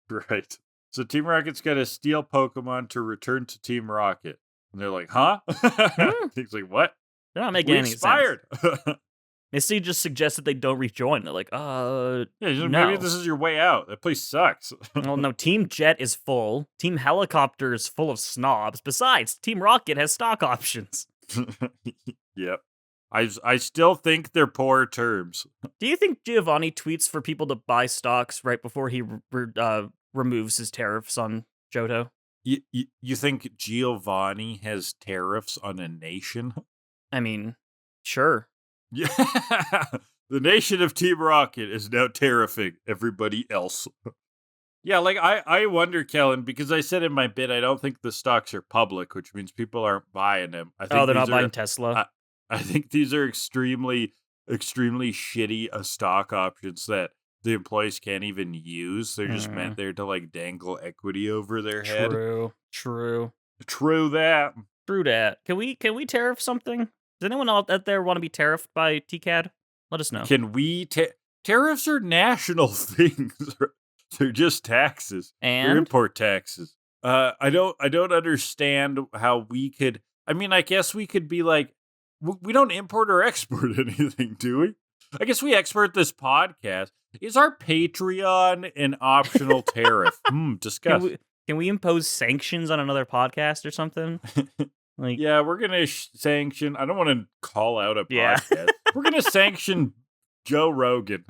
Right. So Team Rocket's got to steal Pokemon to return to Team Rocket. And they're like, huh? He's like, what? They're not making any expired. sense. Misty just suggests that they don't rejoin. They're like, yeah, no. Maybe this is your way out. That place sucks. Well, no, Team Jet is full. Team Helicopter is full of snobs. Besides, Team Rocket has stock options. Yep. I still think they're poor terms. Do you think Giovanni tweets for people to buy stocks right before he removes his tariffs on Johto? You think Giovanni has tariffs on a nation? I mean, sure. Yeah. The nation of Team Rocket is now tariffing everybody else. Yeah, like I wonder, Kellan, because I said in my bit I don't think the stocks are public, which means people aren't buying them. I think they're not buying Tesla. I think these are extremely shitty stock options that the employees can't even use. They're just meant there to like dangle equity over their head. True that. Can we tariff something? Does anyone out there want to be tariffed by TKAD? Let us know. Can we tariffs are national things. They're just taxes. And they're import taxes. I don't understand how we could. I mean, I guess we could be like, we don't import or export anything, do we? I guess we export this podcast. Is our Patreon an optional tariff? Discuss. Can we impose sanctions on another podcast or something? Like, yeah, we're gonna sanction. I don't want to call out a podcast. We're gonna sanction Joe Rogan.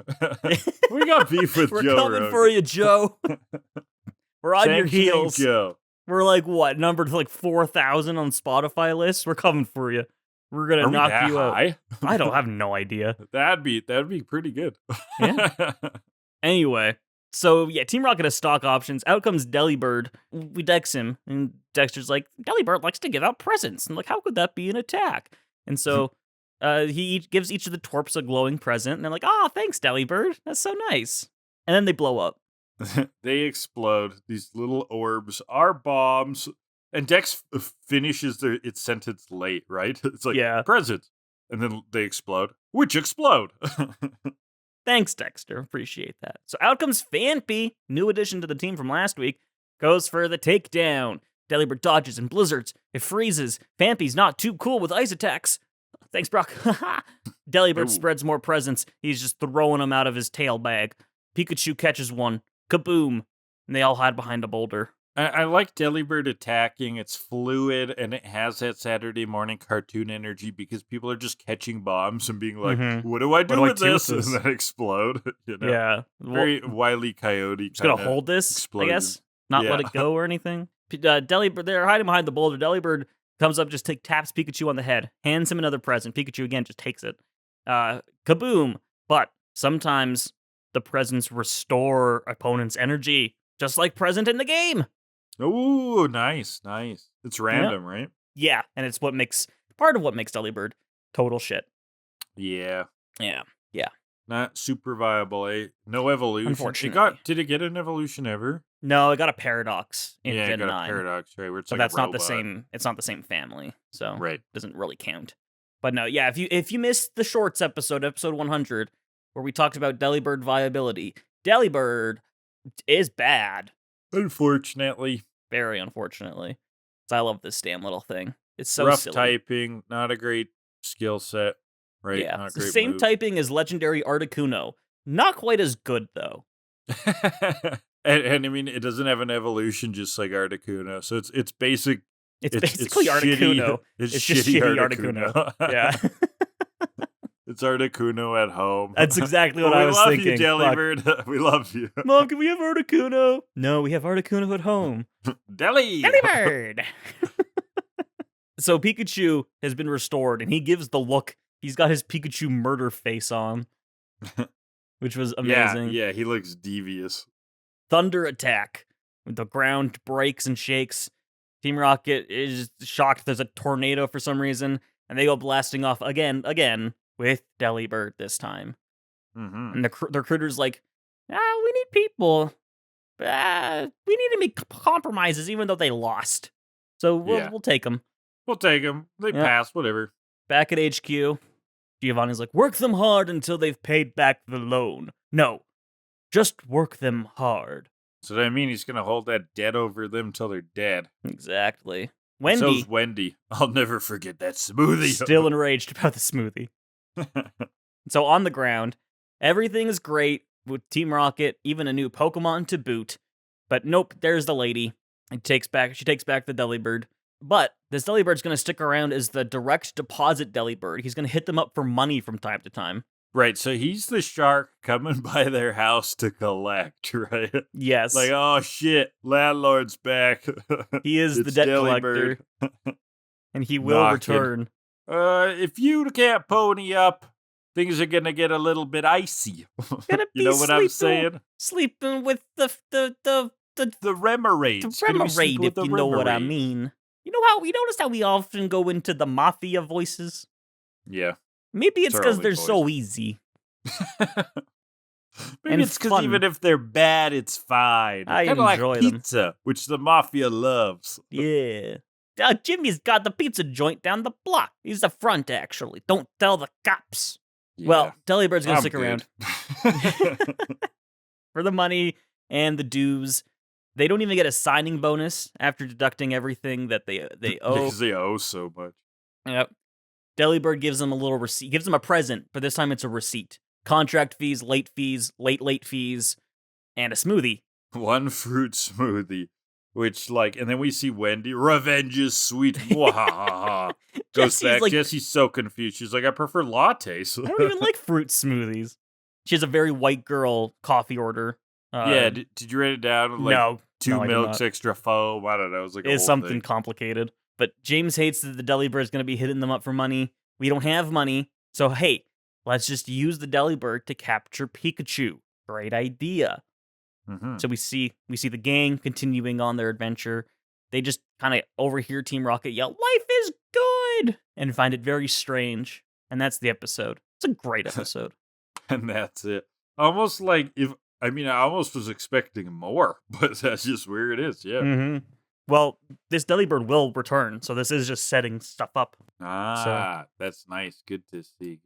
We got beef with Joe Rogan. We're coming for you, Joe. We're on your heels. Joe. We're like, what, numbered like 4,000 on Spotify lists? We're coming for you. We're gonna knock you out. I don't have no idea. That'd be pretty good. Yeah. Anyway, so yeah, Team Rocket has stock options. Out comes Delibird. We dex him, and Dexter's like, Delibird likes to give out presents. And like, how could that be an attack? And so he gives each of the twerps a glowing present, and they're like, oh, thanks, Delibird. That's so nice. And then they blow up. They explode. These little orbs are bombs. And Dex finishes its sentence late, right? It's like, yeah. Present. And then they explode. Which explode? Thanks, Dexter. Appreciate that. So out comes Phanpy, new addition to the team from last week, goes for the takedown. Delibird dodges and blizzards. It freezes. Phanpy's not too cool with ice attacks. Thanks, Brock. Delibird spreads more presents. He's just throwing them out of his tail bag. Pikachu catches one. Kaboom. And they all hide behind a boulder. I like Delibird attacking. It's fluid, and it has that Saturday morning cartoon energy because people are just catching bombs and being like, what do I do with this? And then explode. You know? Yeah. Very Wile E. Coyote. Just gonna hold this, explosion. I guess? Not let it go or anything? Delibird, they're hiding behind the boulder. Delibird comes up, just taps Pikachu on the head, hands him another present. Pikachu, again, just takes it. Kaboom. But sometimes the presents restore opponent's energy, just like present in the game. Ooh, nice. It's random, right? Yeah, and it's part of what makes Delibird total shit. Yeah. Not super viable, eh? No evolution. Unfortunately. Did it get an evolution ever? No, it got a paradox in Yeah, it Gen got a 9. paradox, right? Where it's But like a that's not the robot. same. It's not the same family, so Right. it doesn't really count. But no, yeah. If you missed the shorts episode 100, where we talked about Delibird viability, Delibird is bad, Unfortunately. very unfortunately. 'Cause I love this damn little thing. It's so Rough silly. typing, not a great skill set, right? Yeah, Not it's the great same moves. typing as legendary Articuno. Not quite as good though. and I mean, it doesn't have an evolution just like Articuno, so it's basic. It's basically shitty, Articuno. It's just shitty shitty Articuno. Yeah. It's Articuno at home. That's exactly what I was thinking. We love you, Delibird. We love you. Mom, can we have Articuno? No, we have Articuno at home. Delibird! So Pikachu has been restored, and he gives the look. He's got his Pikachu murder face on, which was amazing. Yeah, he looks devious. Thunder attack. The ground breaks and shakes. Team Rocket is shocked there's a tornado for some reason, and they go blasting off again, with Delibird this time. Mm-hmm. And the recruiter's like, we need people. We need to make compromises, even though they lost. So we'll take them. We'll take them. They pass, whatever. Back at HQ, Giovanni's like, work them hard until they've paid back the loan. No, just work them hard. So that mean he's gonna hold that debt over them till they're dead. Exactly. Wendy. So's Wendy. I'll never forget that smoothie. Still enraged about the smoothie. So on the ground, everything is great with Team Rocket, even a new Pokemon to boot. But nope, there's the lady. She takes back the Delibird. But this Delibird's going to stick around as the direct deposit Delibird. He's going to hit them up for money from time to time. Right, so he's the shark coming by their house to collect, right? Yes. Like, oh shit, landlord's back. He is the debt collector. And he will return. If you can't pony up, things are gonna get a little bit icy. You know what I'm saying? Sleeping with the Remoraid. The Remoraid, if you know what I mean. You notice how we often go into the mafia voices? Yeah. Maybe it's because they're so easy. Maybe it's because even if they're bad, it's fine. I enjoy like pizza, which the mafia loves. Yeah. Jimmy's got the pizza joint down the block. He's the front, actually. Don't tell the cops. Yeah, well, Delibird's going to stick around. For the money and the dues. They don't even get a signing bonus after deducting everything that they owe. Because they owe so much. Yep. Delibird gives them a little receipt. Gives them a present, but this time it's a receipt. Contract fees, late fees, and a smoothie. One fruit smoothie. Which, and then we see Wendy. Revenge is sweet. Goes back. Jessie's so confused. She's like, I prefer lattes. I don't even like fruit smoothies. She has a very white girl coffee order. Yeah, did you write it down? No. 2 milks, extra foam. I don't know. It was like it's something complicated. But James hates that the Delibird is going to be hitting them up for money. We don't have money. So, hey, let's just use the Delibird to capture Pikachu. Great idea. Mm-hmm. So we see the gang continuing on their adventure. They just kind of overhear Team Rocket yell, "Life is good!" and find it very strange. And that's the episode. It's a great episode. And that's it. Almost like I almost was expecting more, but that's just where it is, yeah. Mm-hmm. Well, this Delibird will return, so this is just setting stuff up. That's nice. Good to see.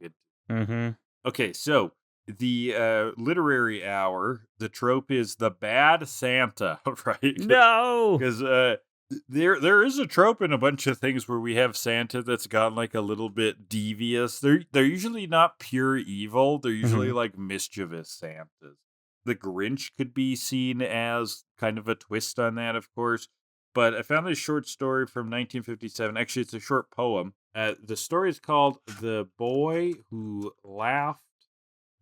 Mm-hmm. Okay, so the literary hour, the trope is the bad Santa, right? No! Because there is a trope in a bunch of things where we have Santa that's gotten a little bit devious. They're usually not pure evil. They're usually mischievous Santas. The Grinch could be seen as kind of a twist on that, of course. But I found this short story from 1957. Actually, it's a short poem. The story is called The Boy Who Laughed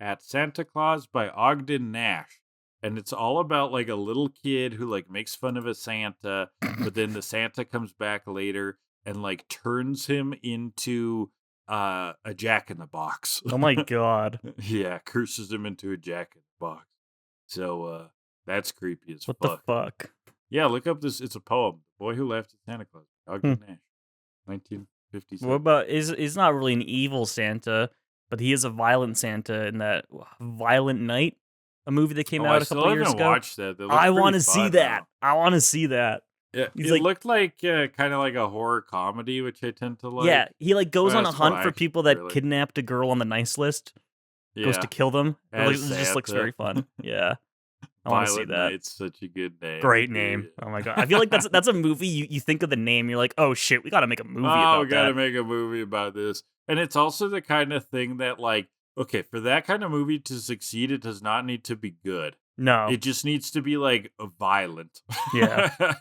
at Santa Claus by Ogden Nash. And it's all about a little kid who makes fun of a Santa, but then the Santa comes back later and turns him into a jack-in-the-box. Oh my god. Yeah, curses him into a jack-in-the-box. So that's creepy as fuck. What the fuck? Yeah, look up this. It's a poem. The Boy Who Laughed at Santa Claus. Ogden Nash. 1957. What about, he's not really an evil Santa, but he is a violent Santa in that Violent Night, a movie that came Oh, out I a still couple years haven't ago. watched that. That looks I pretty want to see fun, that. though. I want to see that. Yeah, He's it like, looked like kind of like a horror comedy, which I tend to like. yeah, he like goes on a That's what hunt for I people that really- kidnapped a girl on the nice list, goes to Yeah, kill them. as It just looks Santa. very fun. Yeah, I want to see Violent that. Night's such a good name. Great name. Oh my god, I feel like that's a movie. You think of the name, you're like, oh shit, we got to make a movie about We gotta that. make a movie about this. And it's also the kind of thing that, like, okay, for that kind of movie to succeed, it does not need to be good. No, It just needs to be like violent. Yeah.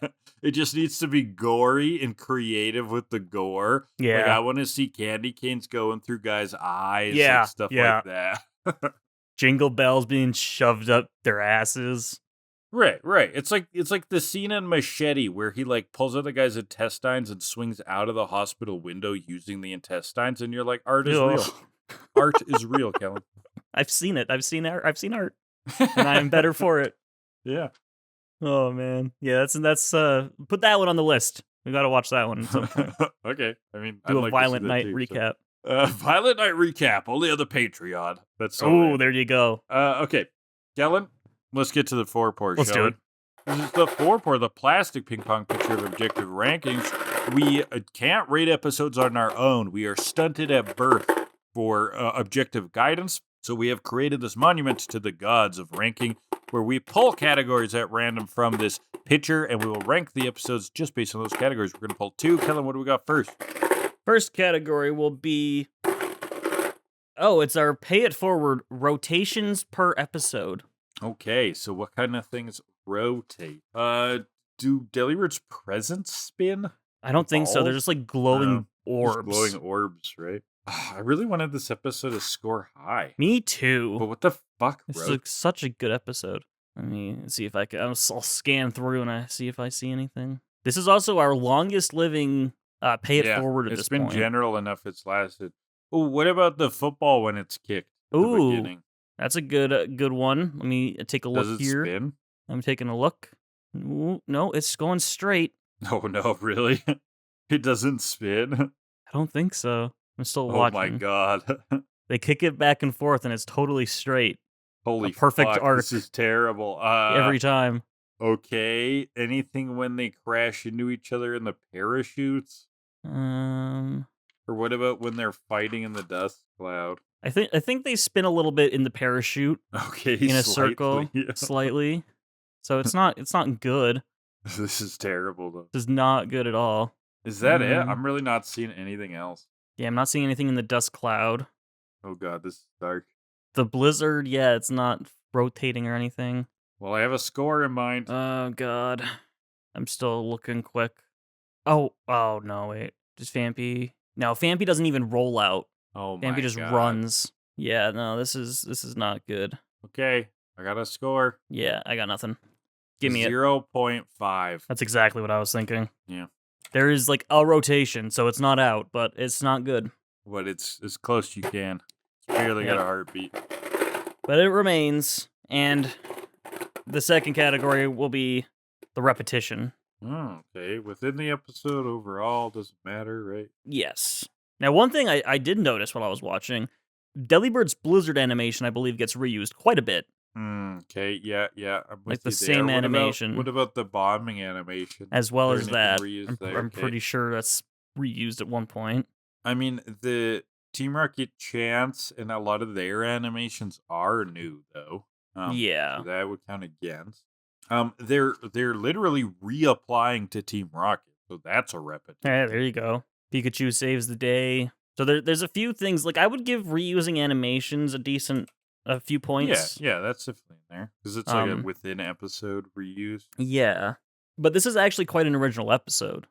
It just needs to be gory and creative with the gore. Like, Yeah. I want to see candy canes going through guys' eyes Yeah, and stuff yeah. like that. jingle bells being shoved up their asses. Right. It's like the scene in Machete where he like pulls out the guy's intestines and swings out of the hospital window using the intestines, and you're like, art is real. Ugh. Art is real, Kellan. I've seen it. I've seen art, and I'm better for it. Yeah. Oh man, yeah. That's put that one on the list. We got to watch that one at some point. Okay. I mean, Do I'd a like to see Violent that Night too, so- recap. Violent Night recap, only on the Patreon. That's so Oh, rad. there you go. Okay, Kellan, let's get to the four-pour, Let's shall do we? it. This is the four-pour, the plastic ping-pong picture of objective rankings. We can't rate episodes on our own. We are stunted at birth for objective guidance, so we have created this monument to the gods of ranking, where we pull categories at random from this picture, and we will rank the episodes just based on those categories. We're going to pull two. Kellan, what do we got first? First category will be. Oh, it's our pay it forward rotations per episode. Okay, so what kind of things rotate? Do Delibird's presents spin? I don't think so. They're Balls? just like glowing Just orbs. glowing orbs, right? I really wanted this episode to score high. Me But too. what the fuck, This bro? is such a good episode. Let me see if I can. I'll scan through and I see if I see anything. This is also our longest living pay it forward at It's this been point. general enough it's lasted. Oh, what about the football when it's kicked at the Ooh, beginning? that's a good one. Let me take a look Does it here. spin? I'm taking a look. Ooh, no, it's going straight. Oh, no, really? It doesn't spin? I don't think so. I'm still Oh watching. my god. They kick it back and forth, and it's totally straight Holy perfect fuck, arc. this is terrible. every time. Okay, anything when they crash into each other in the parachutes? Or what about when they're fighting in the dust cloud? I think they spin a little bit in the parachute Okay, in a circle slightly. slightly. So it's not good. This is terrible, though. This is not good at all. Is that it? Um, I'm really not seeing anything else. Yeah, I'm not seeing anything in the dust cloud. Oh god, this is dark. The blizzard, yeah, it's not rotating or anything. Well, I have a score in mind. Oh god. I'm still looking quick. Oh no, wait. Just Fampy. No, Fampy doesn't even roll out. Oh my Fampy just god. runs. Yeah, no, this is not good. Okay, I got a score. Yeah, I got nothing. Give me it. 0.5. That's exactly what I was thinking. Yeah. There is like a rotation, so it's not out, but it's not good. But it's as close as you can. It's barely got Yep. a heartbeat. But it remains, and the second category will be the repetition. Oh, okay. Within the episode overall, doesn't matter, right? Yes. Now, one thing I did notice while I was watching, Delibird's Blizzard animation, I believe, gets reused quite a bit. Okay, yeah. I'm with Like the you same there. animation. What about the bombing animation? As well Is as there anything that. reused I'm there? Okay. pretty sure that's reused at one point. I mean, the Team Rocket Chance and a lot of their animations are new, though. Yeah. So that would count against. They're literally reapplying to Team Rocket, so that's a repetition. Hey, there you go. Pikachu saves the day. So there's a few things, like I would give reusing animations a few points. Yeah, that's definitely in there because it's like a Um, within episode reuse. Yeah. But this is actually quite an original episode.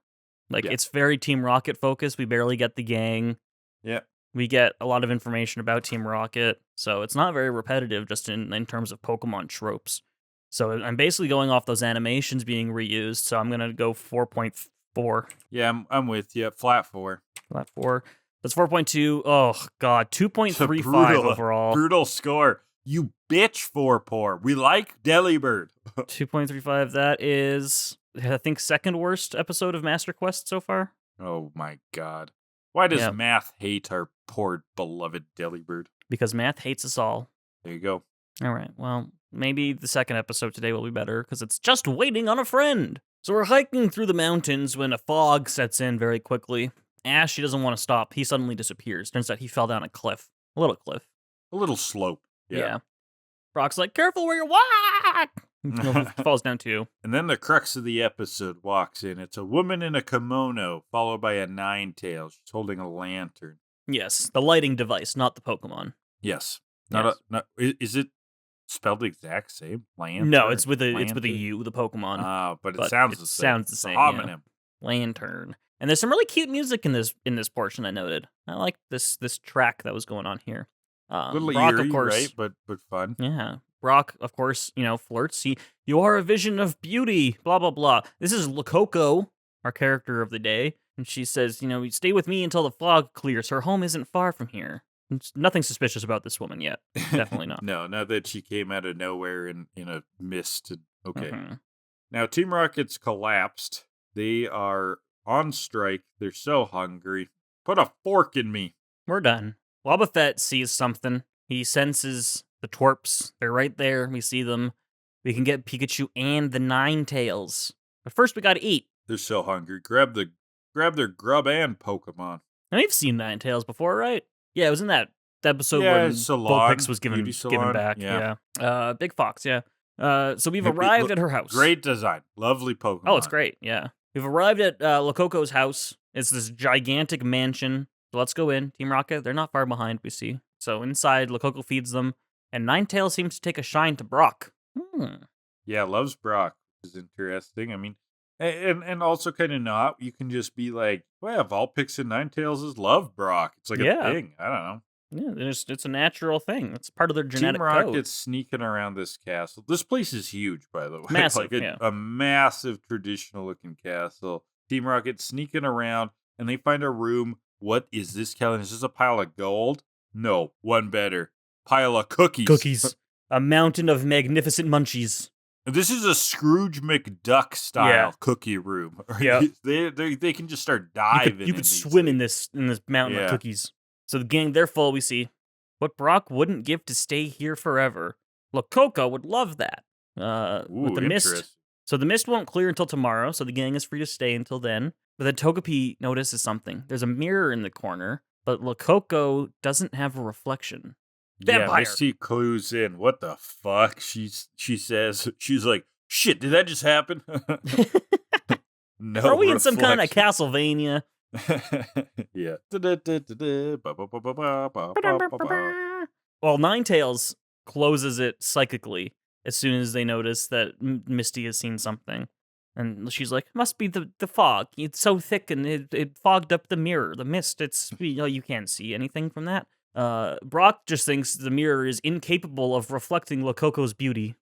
Like, Yeah. it's very Team Rocket focused. We barely get the gang. Yeah. We get a lot of information about Team Rocket. So it's not very repetitive just in terms of Pokemon tropes. So I'm basically going off those animations being reused. So I'm going to go 4.4. Yeah, I'm with you. Flat 4. Not 4. That's 4.2. Oh, God. It's a 2.35 brutal- overall. Brutal score. You bitch 4-pour. We like Delibird. 2.35. That is, I think, second worst episode of Master Quest so far. Oh my god. Why does Yeah. math hate our poor beloved Delibird? Because math hates us all. There you go. All right, well, maybe the second episode today will be better because it's just waiting on a friend. So we're hiking through the mountains when a fog sets in very quickly. Ash, he doesn't want to stop. He suddenly disappears. Turns out he fell down a cliff. A little cliff. A little slope. Yeah. Brock's like, careful where you walk! He falls down too. And then the crux of the episode walks in. It's a woman in a kimono, followed by a Ninetales. She's holding a lantern. Yes, the lighting device, not the Pokemon. Yes. Yes. Is it spelled the exact same? Lantern? No, it's with a U, the Pokemon. But it sounds the same. Sounds the same. It's a homonym. Yeah. Lantern. And there's some really cute music in this portion. I noted. I like this track that was going on here. Little Brock, eerie, of course, right? But fun. Yeah. Brock, of course, flirts. You are a vision of beauty. Blah blah blah. This is Lococo, our character of the day, and she says, stay with me until the fog clears. Her home isn't far from here. It's nothing suspicious about this woman yet. Definitely not. No, not that she came out of nowhere in a mist. Okay. Mm-hmm. Now, Team Rocket's collapsed. They are on strike. They're so hungry. Put a fork in me. We're done. Wobbuffet sees something. He senses the twerps. They're right there. We see them. We can get Pikachu and the Ninetales. But first, we gotta eat. They're so hungry. Grab their grub and Pokemon. And we've seen Ninetales before, right? Yeah, it was in that episode Yeah, when salon, Vulpix was given salon, back. yeah. Big Fox, yeah. So we've arrived at her house. Great design. Lovely Pokemon. Oh, it's great, yeah. We've arrived at Lococo's house. It's this gigantic mansion. So let's go in. Team Rocket, they're not far behind, we see. So inside, Lococo feeds them, and Ninetales seems to take a shine to Brock. Yeah, loves Brock, which is interesting. I mean, and also kind of not. You can just be like, well, Vulpix and Ninetales love Brock. It's like a thing. I don't know. Yeah, it's a natural thing. It's part of their genetic Team Rocket's code. sneaking around this castle. This place is huge, by the way. Massive, like a massive traditional-looking castle. Team Rocket's sneaking around, and they find a room. What is this, Kellan? Is this a pile of gold? No, one better. Pile of cookies. Cookies. A mountain of magnificent munchies. This is a Scrooge McDuck style cookie room. Yeah, they can just start diving. You could swim in this mountain of cookies. So the gang, they're full. We see what Brock wouldn't give to stay here forever. Lococo would love that. With the mist. So the mist won't clear until tomorrow. So the gang is free to stay until then. But then Togepi notices something. There's a mirror in the corner, but Lococo doesn't have a reflection. Vampire. Yeah, Misty clues in. What the fuck? She says, she's like, shit, did that just happen? No. Are we in some kind of Castlevania? Yeah. Well, Ninetales closes it psychically as soon as they notice that Misty has seen something. And she's like, must be the fog. It's so thick and it fogged up the mirror, the mist. It's, you can't see anything from that. Brock just thinks the mirror is incapable of reflecting Lococo's beauty.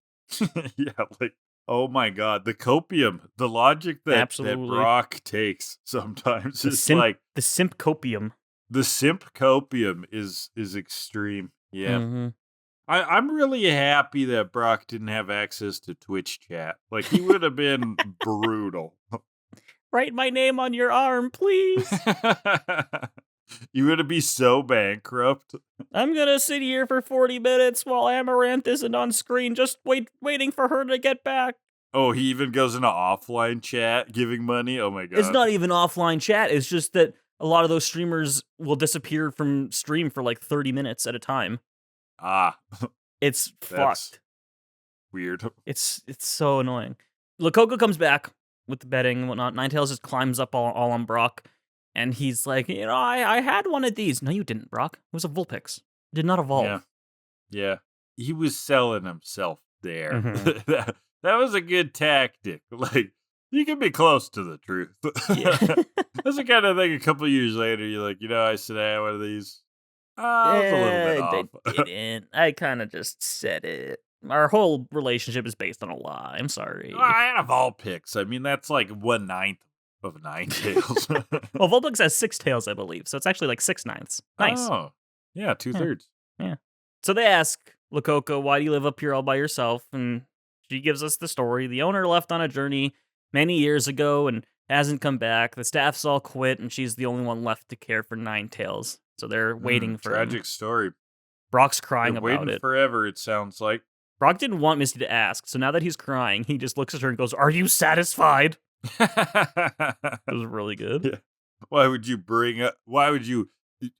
Yeah, like, oh my god, the copium, the logic that Brock takes sometimes is like the simp copium. The simp copium is extreme. Yeah. Mm-hmm. I'm really happy that Brock didn't have access to Twitch chat. Like, he would have been brutal. Write my name on your arm, please. You would be so bankrupt. I'm gonna sit here for 40 minutes while Amaranth isn't on screen, just waiting for her to get back. Oh, he even goes into offline chat giving money? Oh my god. It's not even offline chat, it's just that a lot of those streamers will disappear from stream for like 30 minutes at a time. Ah. It's fucked. Weird. It's so annoying. Lococo comes back with the bedding and whatnot. Ninetales just climbs up all on Brock. And he's like, I had one of these. No, you didn't, Brock. It was a Vulpix. It did not evolve. Yeah. He was selling himself there. Mm-hmm. That was a good tactic. Like, you can be close to the truth. Yeah. That's the kind of thing a couple years later, you're like, I said I had one of these. I was a little bit off. They didn't. I kind of just said it. Our whole relationship is based on a lie. I'm sorry. I had a Vulpix. I mean, that's like 1/9 of Ninetales. Well, Vulpix has 6 tails, I believe, so it's actually like 6/9. Nice. Oh, yeah, 2/3. Yeah. So they ask Lococo, why do you live up here all by yourself? And she gives us the story. The owner left on a journey many years ago, and hasn't come back. The staff's all quit, and she's the only one left to care for Ninetales. So they're waiting for tragic him. story. Brock's crying They're about waiting it. forever, it sounds like. Brock didn't want Misty to ask, so now that he's crying, he just looks at her and goes, "Are you satisfied?" It was really good. Yeah. Why would you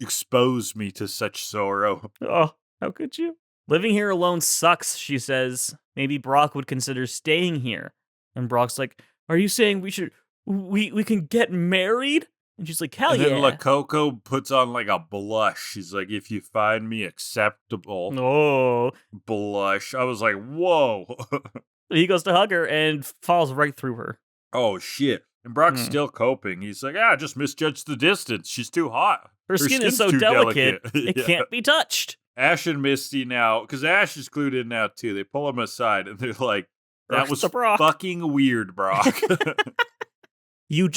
expose me to such sorrow? Oh, how could you? Living here alone sucks, she says. Maybe Brock would consider staying here. And Brock's like, "Are you saying we can get married?" And she's like, "Hell and yeah." then Lococo puts on like a blush. She's like, "If you find me acceptable." Oh. Blush. I was like, whoa. He goes to hug her and falls right through her. Oh, shit. And Brock's still coping. He's like, just misjudged the distance. She's too hot. Her skin is skin's so too delicate, it can't be touched. Ash and Misty now, because Ash is clued in now too. They pull him aside and they're like, "That was fucking weird, Brock." You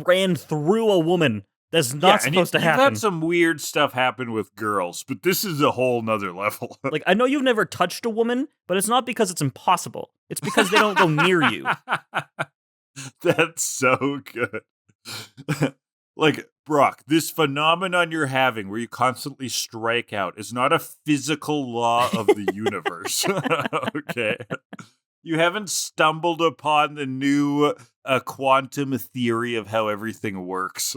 ran through a woman. That's not supposed to happen. You've had some weird stuff happen with girls, but this is a whole nother level. Like, I know you've never touched a woman, but it's not because it's impossible. It's because they don't go near you. That's so good. Like, Brock, this phenomenon you're having where you constantly strike out is not a physical law of the universe. Okay? You haven't stumbled upon the new quantum theory of how everything works.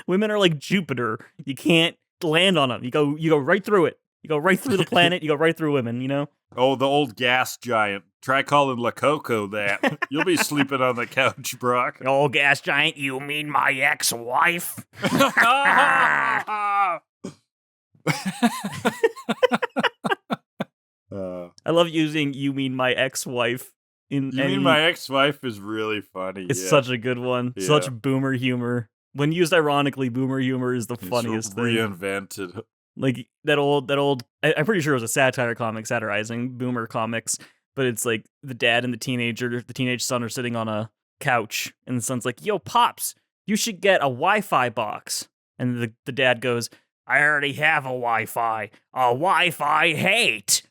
Women are like Jupiter. You can't land on them. You go right through it. You go right through the planet. You go right through women, you know? Oh, the old gas giant. Try calling Lococo that. You'll be sleeping on the couch, Brock. Oh, gas giant, you mean my ex-wife? I love using "you mean my ex-wife" in You mean my ex-wife is really funny. It's such a good one. Yeah. Such boomer humor. When used ironically, boomer humor is the funniest thing. Reinvented. Like that old. I'm pretty sure it was a satire comic satirizing boomer comics, but it's like the dad and the teenage son are sitting on a couch, and the son's like, "Yo, pops, you should get a Wi-Fi box." And the dad goes, "I already have a Wi-Fi. A Wi-Fi hate."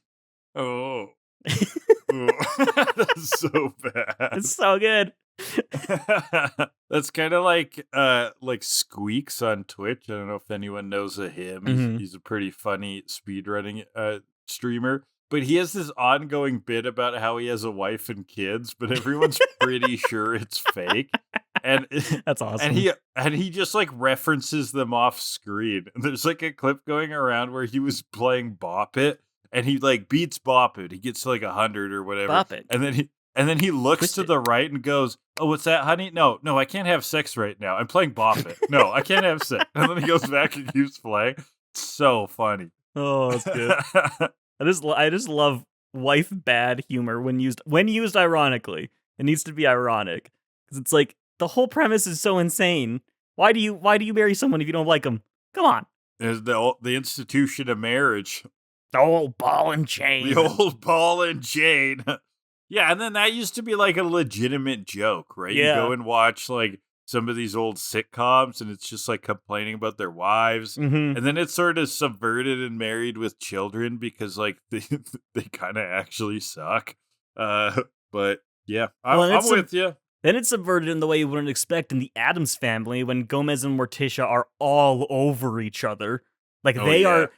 Oh. That's so bad. It's so good. That's kind of like Squeaks on Twitch. I don't know if anyone knows of him. He's a pretty funny speedrunning streamer. But he has this ongoing bit about how he has a wife and kids, but everyone's pretty sure it's fake. And that's awesome. And he just like references them off screen. And there's like a clip going around where he was playing Bop It, and he like beats Bop It. He gets to like 100 or whatever. Bop It. And then he looks to the right and goes, "Oh, what's that, honey? No, I can't have sex right now. I'm playing Bop It. No, I can't have sex." And then he goes back and keeps playing. It's so funny. Oh, that's good. I just love wife bad humor when used ironically. It needs to be ironic, because it's like the whole premise is so insane. Why do you marry someone if you don't like them? Come on. There's the institution of marriage. The old ball and chain. The old ball and chain. Yeah, and then that used to be like a legitimate joke, right? Yeah. You go and watch like some of these old sitcoms, and it's just like complaining about their wives. And then it's sort of subverted and Married with Children because like they kind of actually suck. But yeah, I'm with you. Then it's subverted in the way you wouldn't expect in the Addams Family when Gomez and Morticia are all over each other. Like they are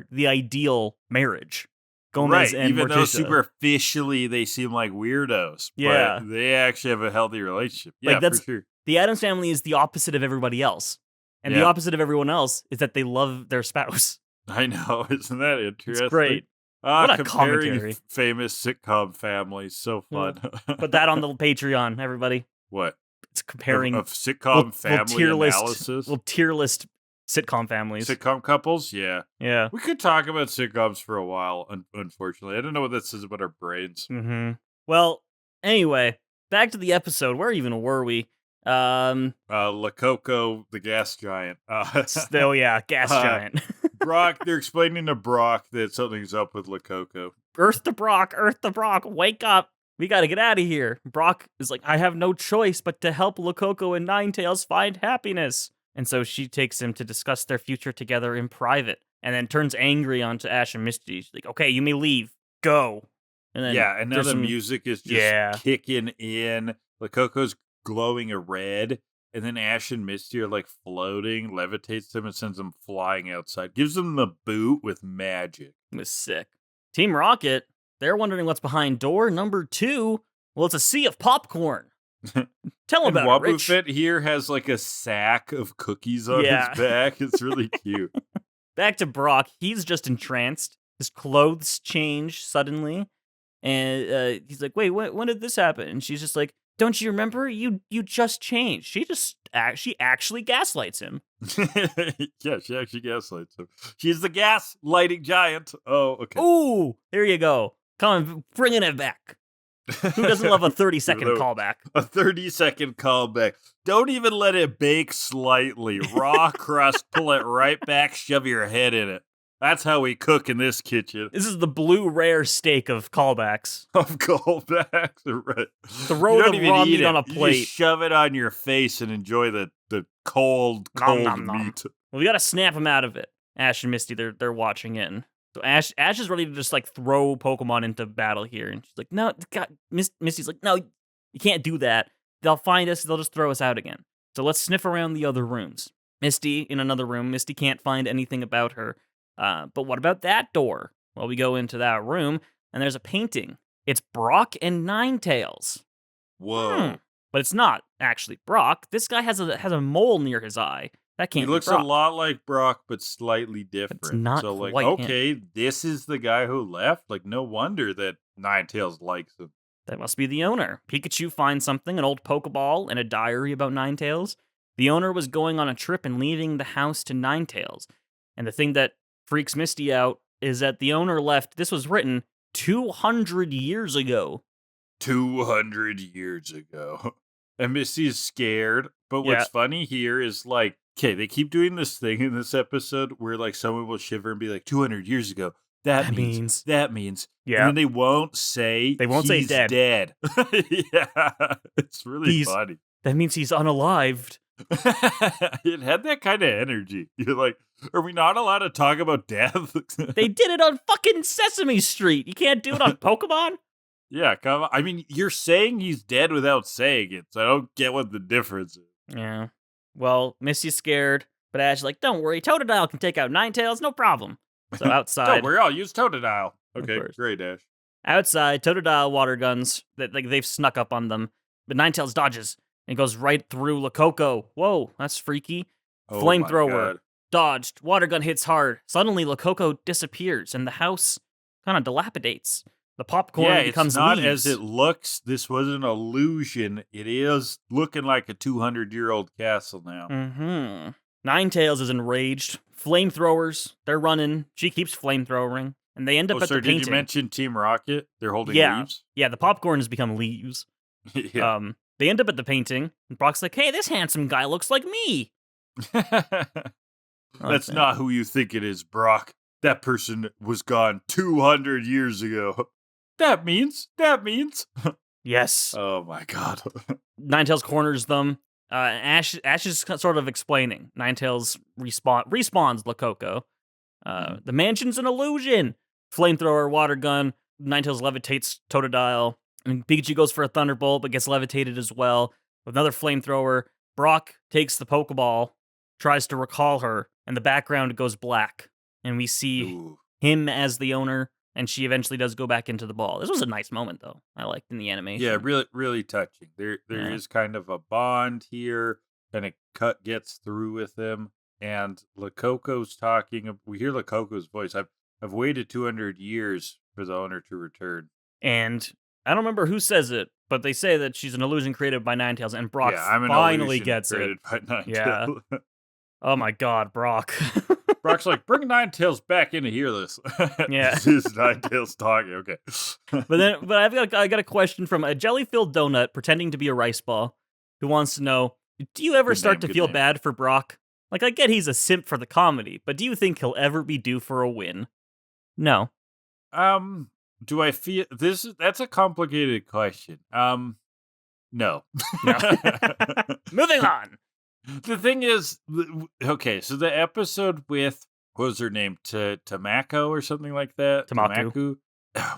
the ideal marriage. Gomez and even Morticia. though superficially they seem like weirdos, yeah, but they actually have a healthy relationship. Like yeah, that's, for sure. The Addams Family is the opposite of everybody else. And the opposite of everyone else is that they love their spouse. I know, isn't that interesting? It's great. What a commentary. Famous sitcom families, so fun. Put that on the Patreon, everybody. What? It's comparing of sitcom family analysis. Tier list sitcom families. Sitcom couples? Yeah. Yeah. We could talk about sitcoms for a while, unfortunately. I don't know what that says about our brains. Well, anyway, back to the episode. Where even were we? Lococo, the gas giant. Gas giant. Brock, they're explaining to Brock that something's up with Lococo. Earth to Brock, wake up. We gotta get out of here. Brock is like, I have no choice but to help Lococo and Ninetales find happiness. And so she takes him to discuss their future together in private, and then turns angry onto Ash and Misty. She's like, "Okay, you may leave. Go." And then and now the music is just kicking in. Lococo's glowing a red, and then Ash and Misty are like floating, levitates them, and sends them flying outside. Gives them the boot with magic. It was sick. Team Rocket, they're wondering what's behind door number 2. Well, it's a sea of popcorn. Tell them about it, Rich. wobbuffet here has like a sack of cookies on his back. It's really cute. Back to Brock. He's just entranced. His clothes change suddenly. And he's like, wait, when did this happen? And she's just like, don't you remember? You just changed. She actually gaslights him. Yeah, she actually gaslights him. She's the gas-lighting giant. Oh, okay. Ooh, there you go. Come on, bringing it back. Who doesn't love a 30-second callback? A 30-second callback. Don't even let it bake slightly. Raw crust, pull it right back, shove your head in it. That's how we cook in this kitchen. This is the blue rare steak of callbacks. Of callbacks, right. Throw the raw meat on a plate. You just shove it on your face and enjoy the cold meat. Well, we gotta snap him out of it. Ash and Misty, they're watching in. So Ash is ready to just like throw Pokemon into battle here, and she's like, "No, God." Misty's like, "No, you can't do that. They'll find us. They'll just throw us out again. So let's sniff around the other rooms." Misty in another room. Misty can't find anything about her. But what about that door? Well, we go into that room, and there's a painting. It's Brock and Ninetales. Whoa! But it's not actually Brock. This guy has a mole near his eye. That can't. He looks a lot like Brock, but slightly different. It's not so, like, quite okay, him. this is the guy who left. Like, no wonder that Ninetales likes him. That must be the owner. Pikachu finds something, an old Pokeball, and a diary about Ninetales. The owner was going on a trip and leaving the house to Ninetales. And the thing that freaks Misty out is that the owner left. This was written 200 years ago. 200 years ago. And Misty's scared. But what's funny here is, like, okay, they keep doing this thing in this episode where, like, someone will shiver and be like, 200 years ago. That means. Yeah. And then they won't say he's dead. Yeah. It's really funny. That means he's unalived. It had that kind of energy. You're like, are we not allowed to talk about death? They did it on fucking Sesame Street. You can't do it on Pokemon? Yeah, come on. I mean, you're saying he's dead without saying it, so I don't get what the difference is. Yeah. Well, Misty's scared, but Ash's like, don't worry, Totodile can take out Ninetales, no problem. So outside... Don't worry, I'll use Totodile. Okay, great, Ash. Outside, Totodile water guns, they've snuck up on them, but Ninetales dodges and goes right through Lococo. Whoa, that's freaky. Oh, Flamethrower, dodged, water gun hits hard. Suddenly, Lococo disappears, and the house kind of dilapidates. The popcorn becomes it's not leaves. as it looks. This was an illusion. It is looking like a 200-year-old castle now. Mm-hmm. Ninetales is enraged. Flamethrowers, they're running. She keeps flamethrowing, and they end up at the painting. Did you mention Team Rocket? They're holding leaves? Yeah, the popcorn has become leaves. Yeah. They end up at the painting, and Brock's like, hey, this handsome guy looks like me. That's not who you think it is, Brock. That person was gone 200 years ago. That means. Yes. Oh my god. Ninetales corners them. Ash is sort of explaining. Ninetales respawns Lococo. The mansion's an illusion. Flamethrower, water gun. Ninetales levitates Totodile. And Pikachu goes for a Thunderbolt, but gets levitated as well. With another flamethrower, Brock takes the Pokeball, tries to recall her, and the background goes black. And we see him as the owner, and she eventually does go back into the ball. This was a nice moment, though. I liked in the animation. Yeah, really, really touching. There is kind of a bond here, and it gets through with him. And Lococo's talking. We hear Lococo's voice. I've waited 200 years for the owner to return. And I don't remember who says it, but they say that she's an illusion created by Ninetales, and Brock finally gets it. By Ninetales. Yeah. Oh my god, Brock. Brock's like, bring Ninetales back in to hear this. Yeah. This is Ninetales talking, okay. But I got a question from a jelly-filled donut pretending to be a rice ball who wants to know, do you ever start to feel bad for Brock? Like, I get he's a simp for the comedy, but do you think he'll ever be due for a win? No. Do I feel that's a complicated question. No. Moving on. The thing is, okay, so the episode with, what was her name? Tamako or something like that? Tamaku.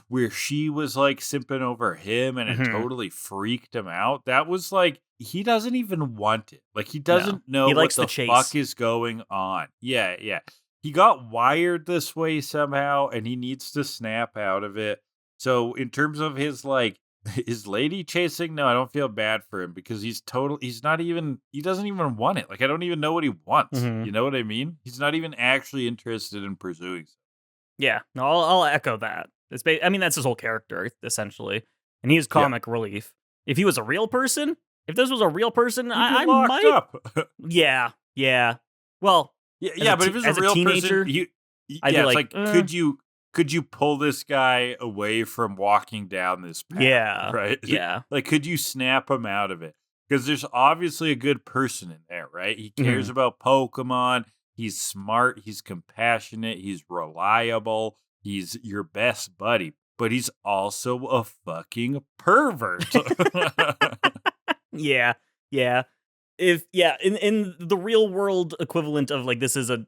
where she was like simping over him and it Mhm. totally freaked him out. That was like, he doesn't even want it. Like, he No. doesn't know He what likes the the fuck chase. is going on. Yeah, yeah. He got wired this way somehow and he needs to snap out of it. So, in terms of his like, his lady chasing, no, I don't feel bad for him because he's not even, he doesn't even want it. Like, I don't even know what he wants. Mhm. You know what I mean? He's not even actually interested in pursuing. Yeah. No, I'll echo that. I mean, that's his whole character, essentially. And he is Yeah. comic relief. If he was a real person, if this was a real person, He'd be I locked might. up. Yeah. Yeah. Well, Yeah, yeah, but if it's a as a real person, teenager, I'd be yeah, it's like, like, could you pull this guy away from walking down this path, yeah. right? Yeah. Like, could you snap him out of it? Because there's obviously a good person in there, right? He cares Mhm. about Pokemon. He's smart. He's compassionate. He's reliable. He's your best buddy, but he's also a fucking pervert. Yeah. Yeah. If yeah, in the real world equivalent of like this is a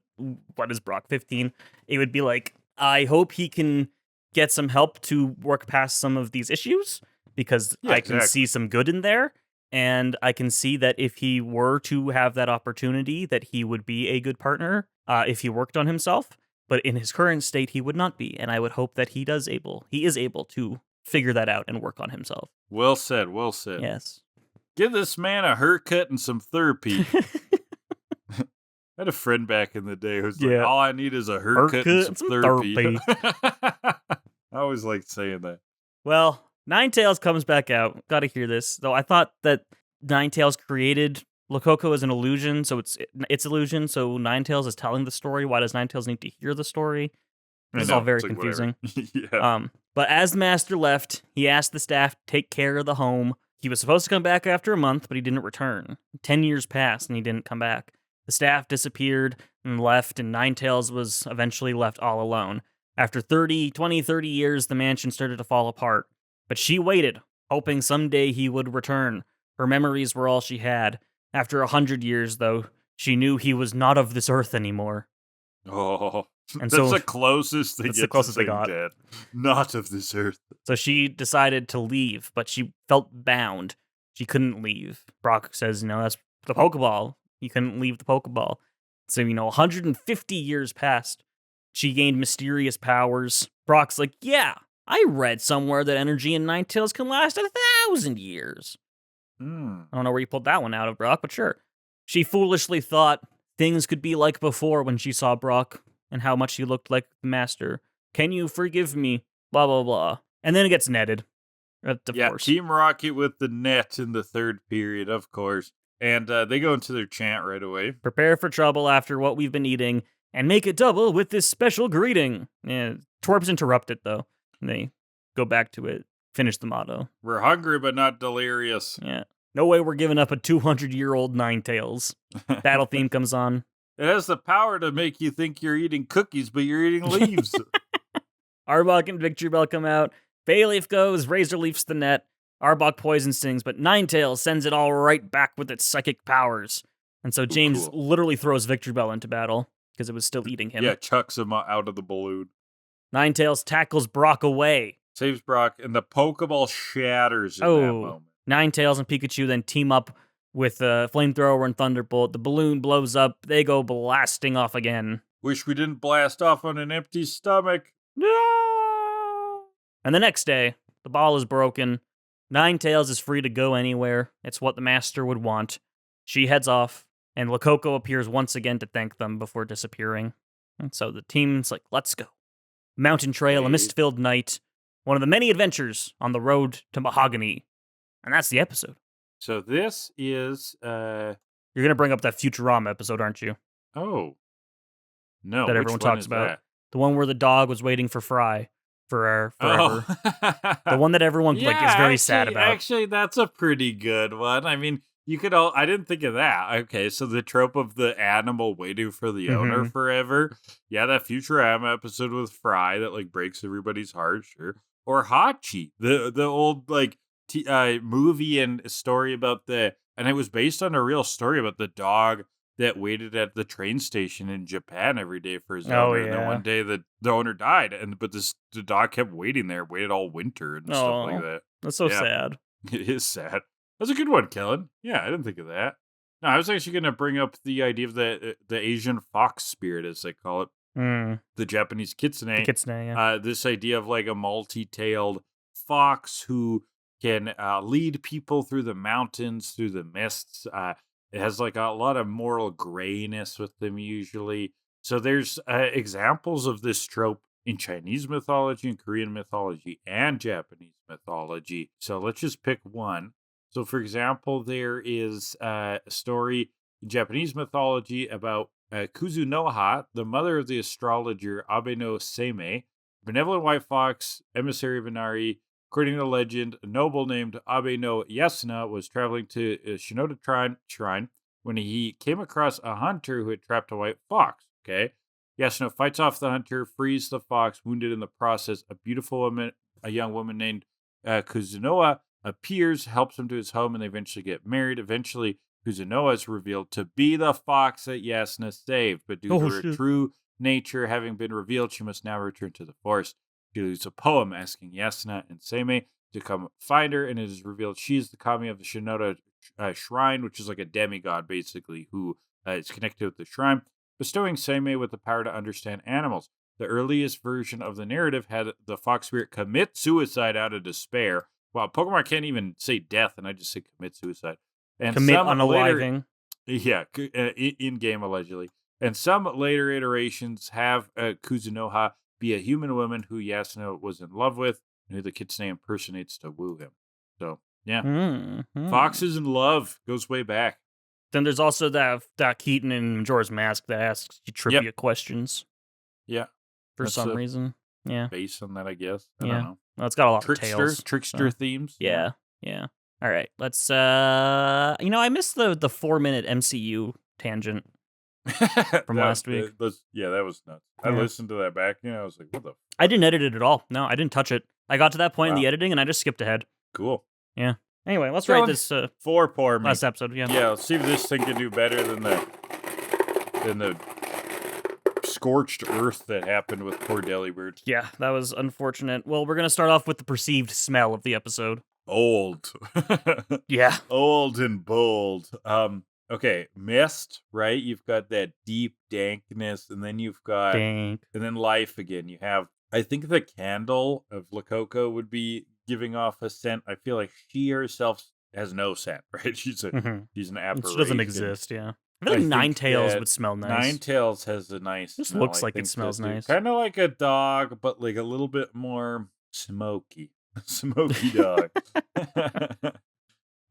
what is Brock 15, it would be like I hope he can get some help to work past some of these issues because Yeah, I can see exactly. some good in there and I can see that if he were to have that opportunity that he would be a good partner if he worked on himself, but in his current state he would not be and I would hope that he is able to figure that out and work on himself. Well said. Well said. Yes. Give this man a haircut and some therapy. I had a friend back in the day who was like, Yeah. all I need is a haircut and Haircut some and some therapy. therapy. I always liked saying that. Well, Ninetales comes back out. Gotta hear this. Though I thought that Ninetales created Lococo as an illusion, so it's illusion, so Ninetales is telling the story. Why does Ninetales need to hear the story? I This is all know. very It's like, whatever. confusing. Yeah. But as the master left, he asked the staff to take care of the home. He was supposed to come back after a month, but he didn't return. 10 years passed and he didn't come back. The staff disappeared and left, and Ninetales was eventually left all alone. After 30 years, the mansion started to fall apart. But she waited, hoping someday he would return. Her memories were all she had. After 100 years, though, she knew he was not of this earth anymore. Oh, And that's so the closest they that's the get to closest they saying got. dead. Not of this earth. So she decided to leave, but she felt bound. She couldn't leave. Brock says, that's the Pokeball. You couldn't leave the Pokeball. So, 150 years passed. She gained mysterious powers. Brock's like, yeah, I read somewhere that energy in Ninetales can last 1,000 years. Hmm. I don't know where you pulled that one out of, Brock, but sure. She foolishly thought things could be like before when she saw Brock and how much he looked like the master. Can you forgive me? Blah, blah, blah. And then it gets netted. Of Yeah, course. Team Rocket with the net in the third period, of course. And they go into their chant right away. Prepare for trouble after what we've been eating, and make it double with this special greeting. Yeah, Twerps interrupt it, though. And they go back to it, finish the motto. We're hungry but not delirious. Yeah. No way we're giving up a 200-year-old Ninetales. Battle theme comes on. It has the power to make you think you're eating cookies, but you're eating leaves. Arbok and Victory Bell come out. Bayleaf goes, Razor Leafs the net. Arbok poison stings, but Ninetales sends it all right back with its psychic powers. And so James cool. literally throws Victory Bell into battle because it was still eating him. Yeah, chucks him out of the balloon. Ninetales tackles Brock away. Saves Brock, and the Pokeball shatters in that moment. Ninetales and Pikachu then team up with Flamethrower and Thunderbolt. The balloon blows up. They go blasting off again. Wish we didn't blast off on an empty stomach. No! And the next day, the ball is broken. Ninetales is free to go anywhere. It's what the master would want. She heads off, and Lococo appears once again to thank them before disappearing. And so the team's like, let's go. Mountain Trail, a mist-filled night. One of the many adventures on the road to Mahogany. And that's the episode. So this is You're going to bring up that Futurama episode, aren't you? Oh. No, that which everyone one talks is about. that? The one where the dog was waiting for Fry forever. Oh. The one that everyone is very sad about. Actually, that's a pretty good one. I mean, I didn't think of that. Okay, so the trope of the animal waiting for the owner forever. Yeah, that Futurama episode with Fry that breaks everybody's heart, sure. Or Hachi, the old movie and story about and it was based on a real story about the dog that waited at the train station in Japan every day for his Oh, owner. And then yeah. one day the owner died, but the dog kept waiting there, waited all winter and stuff like Oh, that. that's so Yeah, sad. it is sad. That's a good one, Kellan. Yeah, I didn't think of that. No, I was actually going to bring up the idea of the Asian fox spirit, as they call it, Mm, the Japanese the kitsune. kitsune, yeah. This idea of like a multi-tailed fox who can lead people through the mountains, through the mists. It has like a lot of moral grayness with them usually. So there's examples of this trope in Chinese mythology and Korean mythology and Japanese mythology. So let's just pick one. So for example, there is a story in Japanese mythology about Kuzunoha, the mother of the astrologer Abe no Seimei, benevolent white fox, emissary of Inari. According to legend, a noble named Abe no Yasuna was traveling to a Shinoda shrine when he came across a hunter who had trapped a white fox. Okay. Yasuna fights off the hunter, frees the fox, wounded in the process. A beautiful woman, a young woman named Kuzunoa, appears, helps him to his home, and they eventually get married. Eventually, Kuzunoa is revealed to be the fox that Yasuna saved, but due to Oh, her shit. true nature having been revealed, she must now return to the forest. She leaves a poem asking Yasuna and Seimei to come find her, and it is revealed she is the kami of the Shinoda shrine, which is like a demigod, basically, who is connected with the shrine, bestowing Seimei with the power to understand animals. The earliest version of the narrative had the fox spirit commit suicide out of despair. Wow, Pokemon can't even say death, and I just say commit suicide. And Commit some later, unaliving. yeah, in game allegedly. And some later iterations have Kuzunoha be a human woman who Yasuno was in love with, and who the kitsune impersonates to woo him. So yeah, Mm-hmm. foxes in love goes way back. Then there's also that Keaton in Majora's Mask that asks you trivia questions Yeah, for that's some reason. Yeah, based on that, I guess. I yeah. don't know. Well, it's got a lot of tails. Trickster So, themes. yeah, yeah. All right, let's. I missed the 4-minute MCU tangent from last week. That was nuts. I Yeah. listened to that back, and I was like, what the? I didn't edit it at all. No, I didn't touch it. I got to that point in the Wow. editing, and I just skipped ahead. Cool. Yeah. Anyway, let's Kellan, rate this 4 for me. last episode. Yeah. Yeah, let's see if this thing can do better than the scorched earth that happened with poor Delibird. Yeah, that was unfortunate. Well, we're gonna start off with the perceived smell of the episode. Old. Yeah. Old and bold. Okay, mist, right? You've got that deep dankness, and then you've got Dank. and then life again. You have, I think the candle of Lakoko would be giving off a scent. I feel like she herself has no scent, right? She's an apparition. She doesn't exist, yeah. I feel I like think Ninetales that would smell nice. Ninetales has a nice This smell. looks like it smells nice. Kind of like a dog, but like a little bit more smoky. Smoky dog.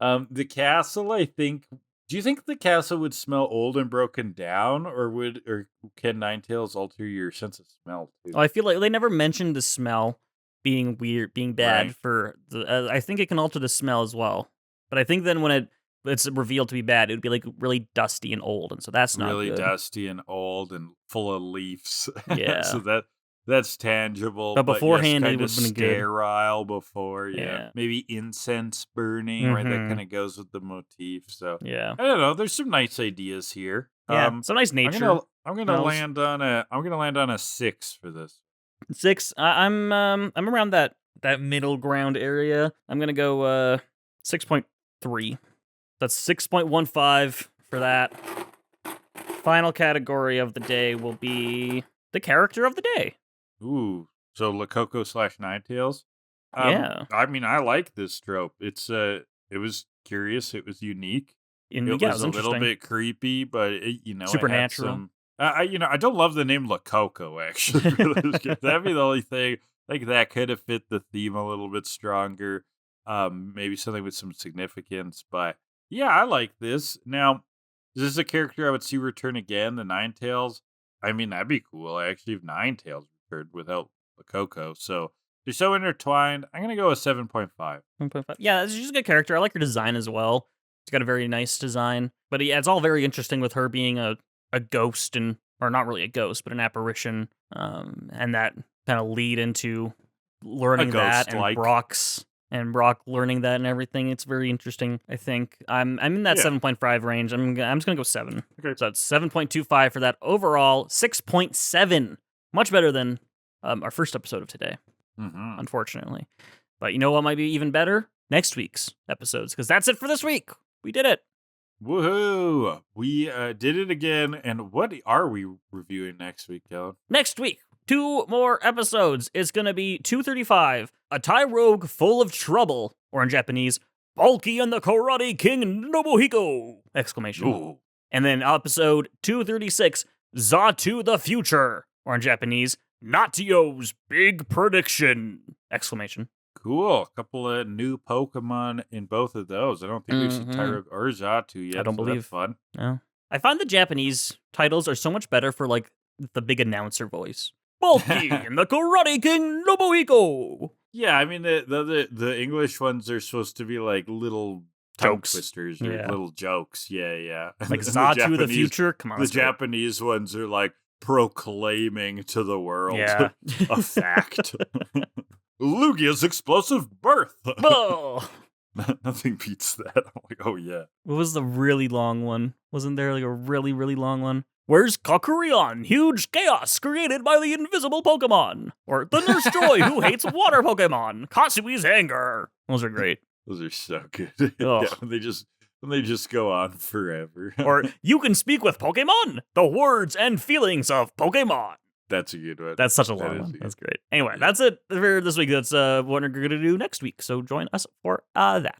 The castle, I think. Do you think the castle would smell old and broken down, or can Ninetales alter your sense of smell too? I feel like they never mentioned the smell being weird, being bad Right. for the. I think it can alter the smell as well, but I think then when it's revealed to be bad, it would be like really dusty and old, and so that's not Really good. dusty and old and full of leaves. Yeah. So that's tangible. But beforehand, it kind of would've been good. sterile before. Yeah. Yeah. Maybe incense burning, right? That Mhm. kind of goes with the motif. So Yeah, I don't know. There's some nice ideas here. yeah. Some nice nature. I'm gonna smells. land on a 6 for this. 6. I'm around that middle ground area. I'm gonna go 6.3. That's 6.15 for that. Final category of the day will be the character of the day. Ooh, so Lakoko / Ninetales. Yeah. I mean, I like this trope. It was curious. It was unique. And It yeah, was a little interesting. bit creepy, but it had Supernatural. some. I don't love the name Lakoko actually. That'd be the only thing. Like that could have fit the theme a little bit stronger. Maybe something with some significance. But yeah, I like this. Now, is this a character I would see return again? The Ninetales. I mean, that'd be cool. Actually, if Ninetales returned without Lakoko, so they're so intertwined. I'm gonna go with 7.5. 1.5. Yeah, she's a good character. I like her design as well. She's got a very nice design. But yeah, it's all very interesting with her being a ghost or not really a ghost, but an apparition. And that kind of lead into learning that and ghost-like. Brock's and Brock learning that and everything. It's very interesting, I think. I'm in that 7.5 range. I'm just going to go 7. Okay. So it's 7.25 for that overall, 6.7. Much better than our first episode of today, unfortunately. But you know what might be even better? Next week's episodes, because that's it for this week. We did it. Woohoo! We did it again. And what are we reviewing next week, Kellan? Next week, 2 more episodes. It's going to be 235, A Tyrogue Full of Trouble, or in Japanese, Bulky and the Karate King Nobuhiko! Exclamation. Ooh. And then episode 236, Zatu the Future, or in Japanese, Natio's Big Prediction! Exclamation. Cool. A couple of new Pokemon in both of those. I don't think we've seen Tyrogue or Zatu yet. I don't believe. That's fun. No. I find the Japanese titles are so much better for, like, the big announcer voice. Bulky and the Karate King Nobuhiko! Yeah, I mean, the English ones are supposed to be like little tongue Jokes. twisters or little jokes. Yeah. Like Zatu the Future? Come on. The Japanese ones are like proclaiming to the world a fact. Lugia's explosive birth. Oh. Nothing beats that. I'm like, oh yeah. What was the really long one? Wasn't there like a really, really long one? Where's Kakurion? Huge chaos created by the invisible Pokemon. Or the Nurse Joy who hates water Pokemon. Kasui's anger. Those are great. Those are so good. Yeah, when they just go on forever. Or you can speak with Pokemon. The words and feelings of Pokemon. That's a good one. That's such a long one. That's great. Anyway, that's it for this week. That's what we're going to do next week. So join us for that.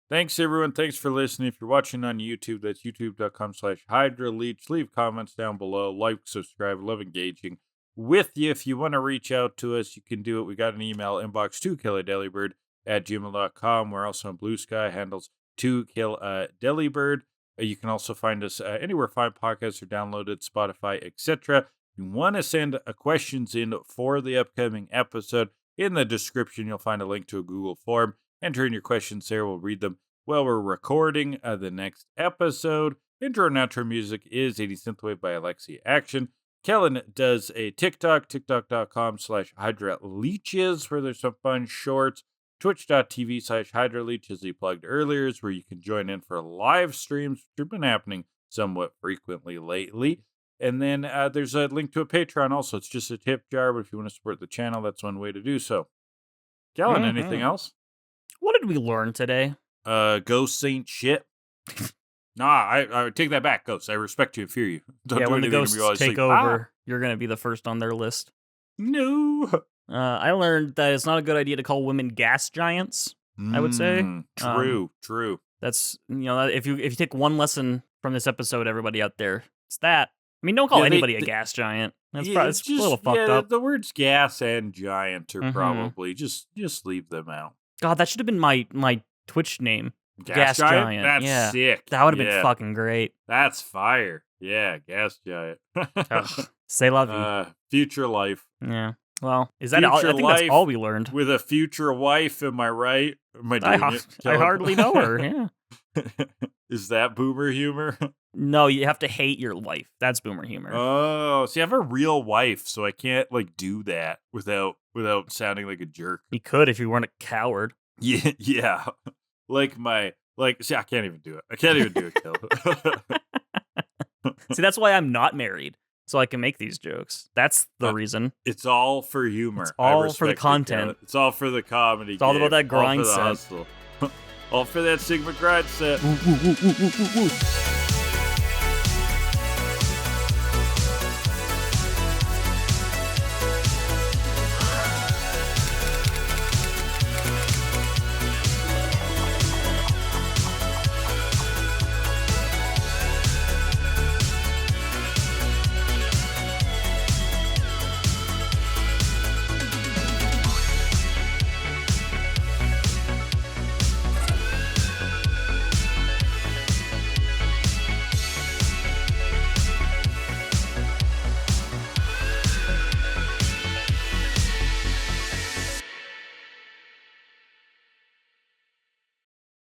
Thanks, everyone. Thanks for listening. If you're watching on YouTube, that's youtube.com/HydraLeech. Leave comments down below. Like, subscribe. Love engaging with you. If you want to reach out to us, you can do it. We got an email inbox to killadelibird@gmail.com. We're also on Blue Sky. Handles to Kill A Delibird. You can also find us anywhere fine podcasts are downloaded, Spotify, etc. You want to send questions in for the upcoming episode, in the description you'll find a link to a Google form. Enter in your questions there. We'll read them while we're recording the next episode. Intro and outro music is 80 Synthwave by Alexia Action. Kellan does a TikTok, tiktok.com/HydraLeeches, where there's some fun shorts. Twitch.tv/HydraLeech, as he plugged earlier, is where you can join in for live streams, which have been happening somewhat frequently lately. And then there's a link to a Patreon also. It's just a tip jar, but if you want to support the channel, that's one way to do so. Kellan, anything else? What did we learn today? Ghosts ain't shit. I take that back, Ghosts. I respect you and fear you. Don't do when the anything ghosts take over, you're going to be the first on their list. No. I learned that it's not a good idea to call women gas giants, I would say. True. That's, if you take one lesson from this episode, everybody out there, it's that. I mean, don't call anybody a gas giant. That's probably it's just, a little fucked up. The words gas and giant are probably just leave them out. God, that should have been my Twitch name. Gas giant? That's sick. That would have been fucking great. That's fire. Yeah, gas giant. C'est la vie. Future life. Yeah. Well, is that all? I think that's all we learned. With a future wife, am I right? Am I doing it? I hardly know her, yeah. Is that boomer humor? No, you have to hate your wife. That's boomer humor. Oh, see, I have a real wife, so I can't do that without sounding like a jerk. You could if you weren't a coward. Yeah. See, I can't even do it. I can't even do it, Kill. See, that's why I'm not married, so I can make these jokes. That's the reason. It's all for humor. It's all for the content. It's all for the comedy. It's all about that grind set. All for that Sigma grind set. Woo, woo, woo, woo, woo, woo.